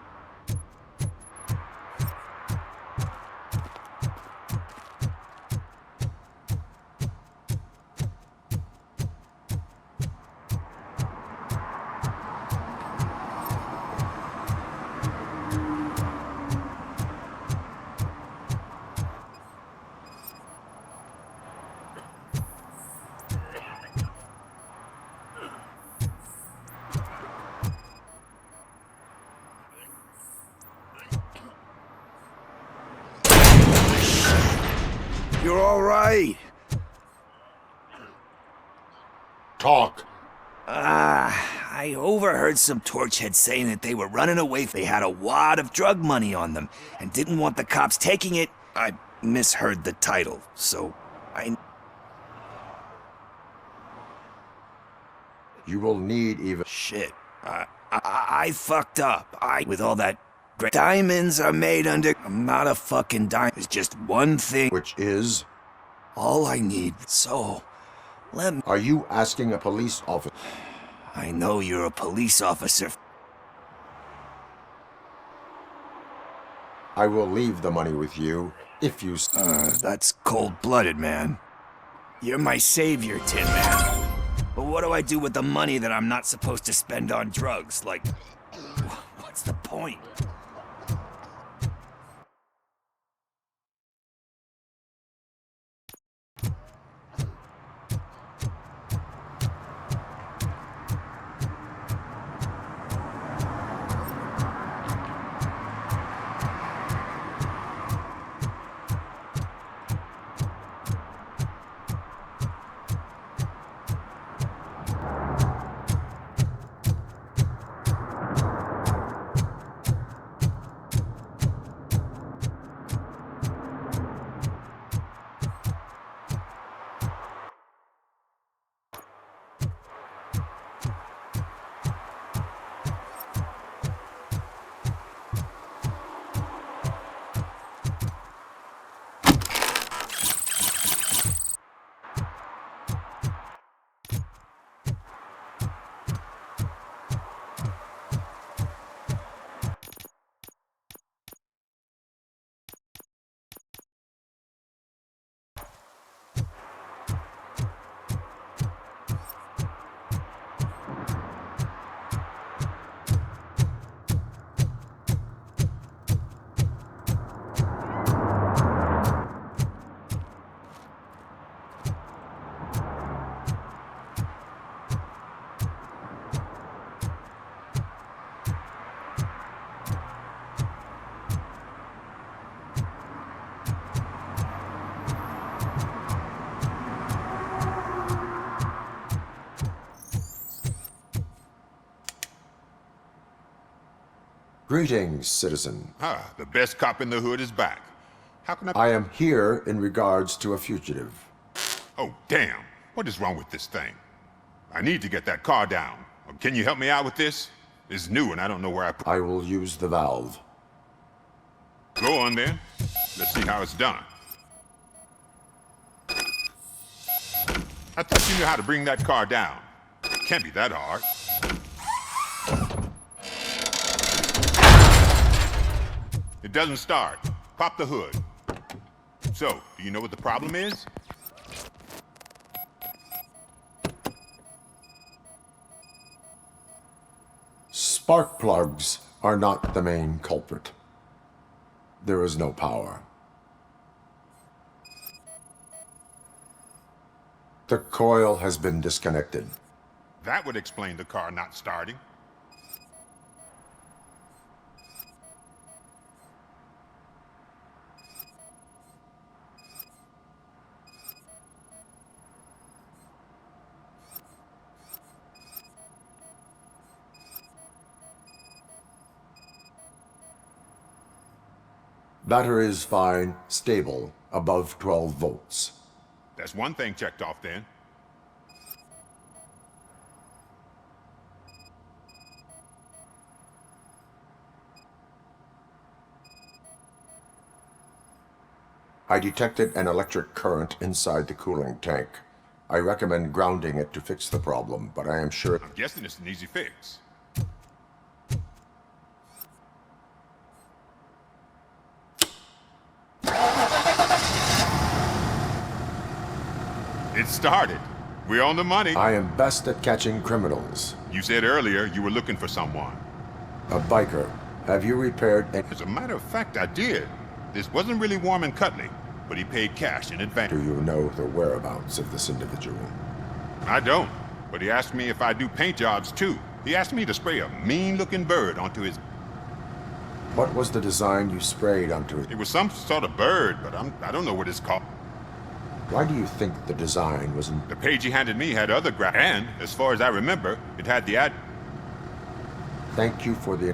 You're all right. Talk. I overheard some torchheads saying that they were running away. They had a wad of drug money on them and didn't want the cops taking it. I misheard the title, so I... You will need even... Shit. I fucked up. With all that... Diamonds are made under... I'm not a fucking diamond. There's just one thing. Which is? All I need. So, let me... Are you asking a police officer? I know you're a police officer. I will leave the money with you, if you... That's cold-blooded, man. You're my savior, Tin Man. But what do I do with the money that I'm not supposed to spend on drugs? Like, what's the point? Greetings, citizen. The best cop in the hood is back. How can I am here in regards to a fugitive. Oh, damn. What is wrong with this thing? I need to get that car down. Can you help me out with this? It's new and I don't know where I will use the valve. Go on then. Let's see how it's done. I thought you knew how to bring that car down. Can't be that hard. It doesn't start. Pop the hood. So, do you know what the problem is? Spark plugs are not the main culprit. There is no power. The coil has been disconnected. That would explain the car not starting. Battery is fine, stable, above 12 volts. That's one thing checked off then. I detected an electric current inside the cooling tank. I recommend grounding it to fix the problem, but I am sure... I'm guessing it's an easy fix. It started. We're on the money. I am best at catching criminals. You said earlier you were looking for someone. A biker. Have you repaired any... As a matter of fact, I did. This wasn't really Warman Cutley, but he paid cash in advance. Do you know the whereabouts of this individual? I don't, but he asked me if I do paint jobs too. He asked me to spray a mean-looking bird onto his... What was the design you sprayed onto it? It was some sort of bird, but I don't know what it's called. Why do you think the design was in... The page he handed me had other and, as far as I remember, it had the ad... Thank you for the...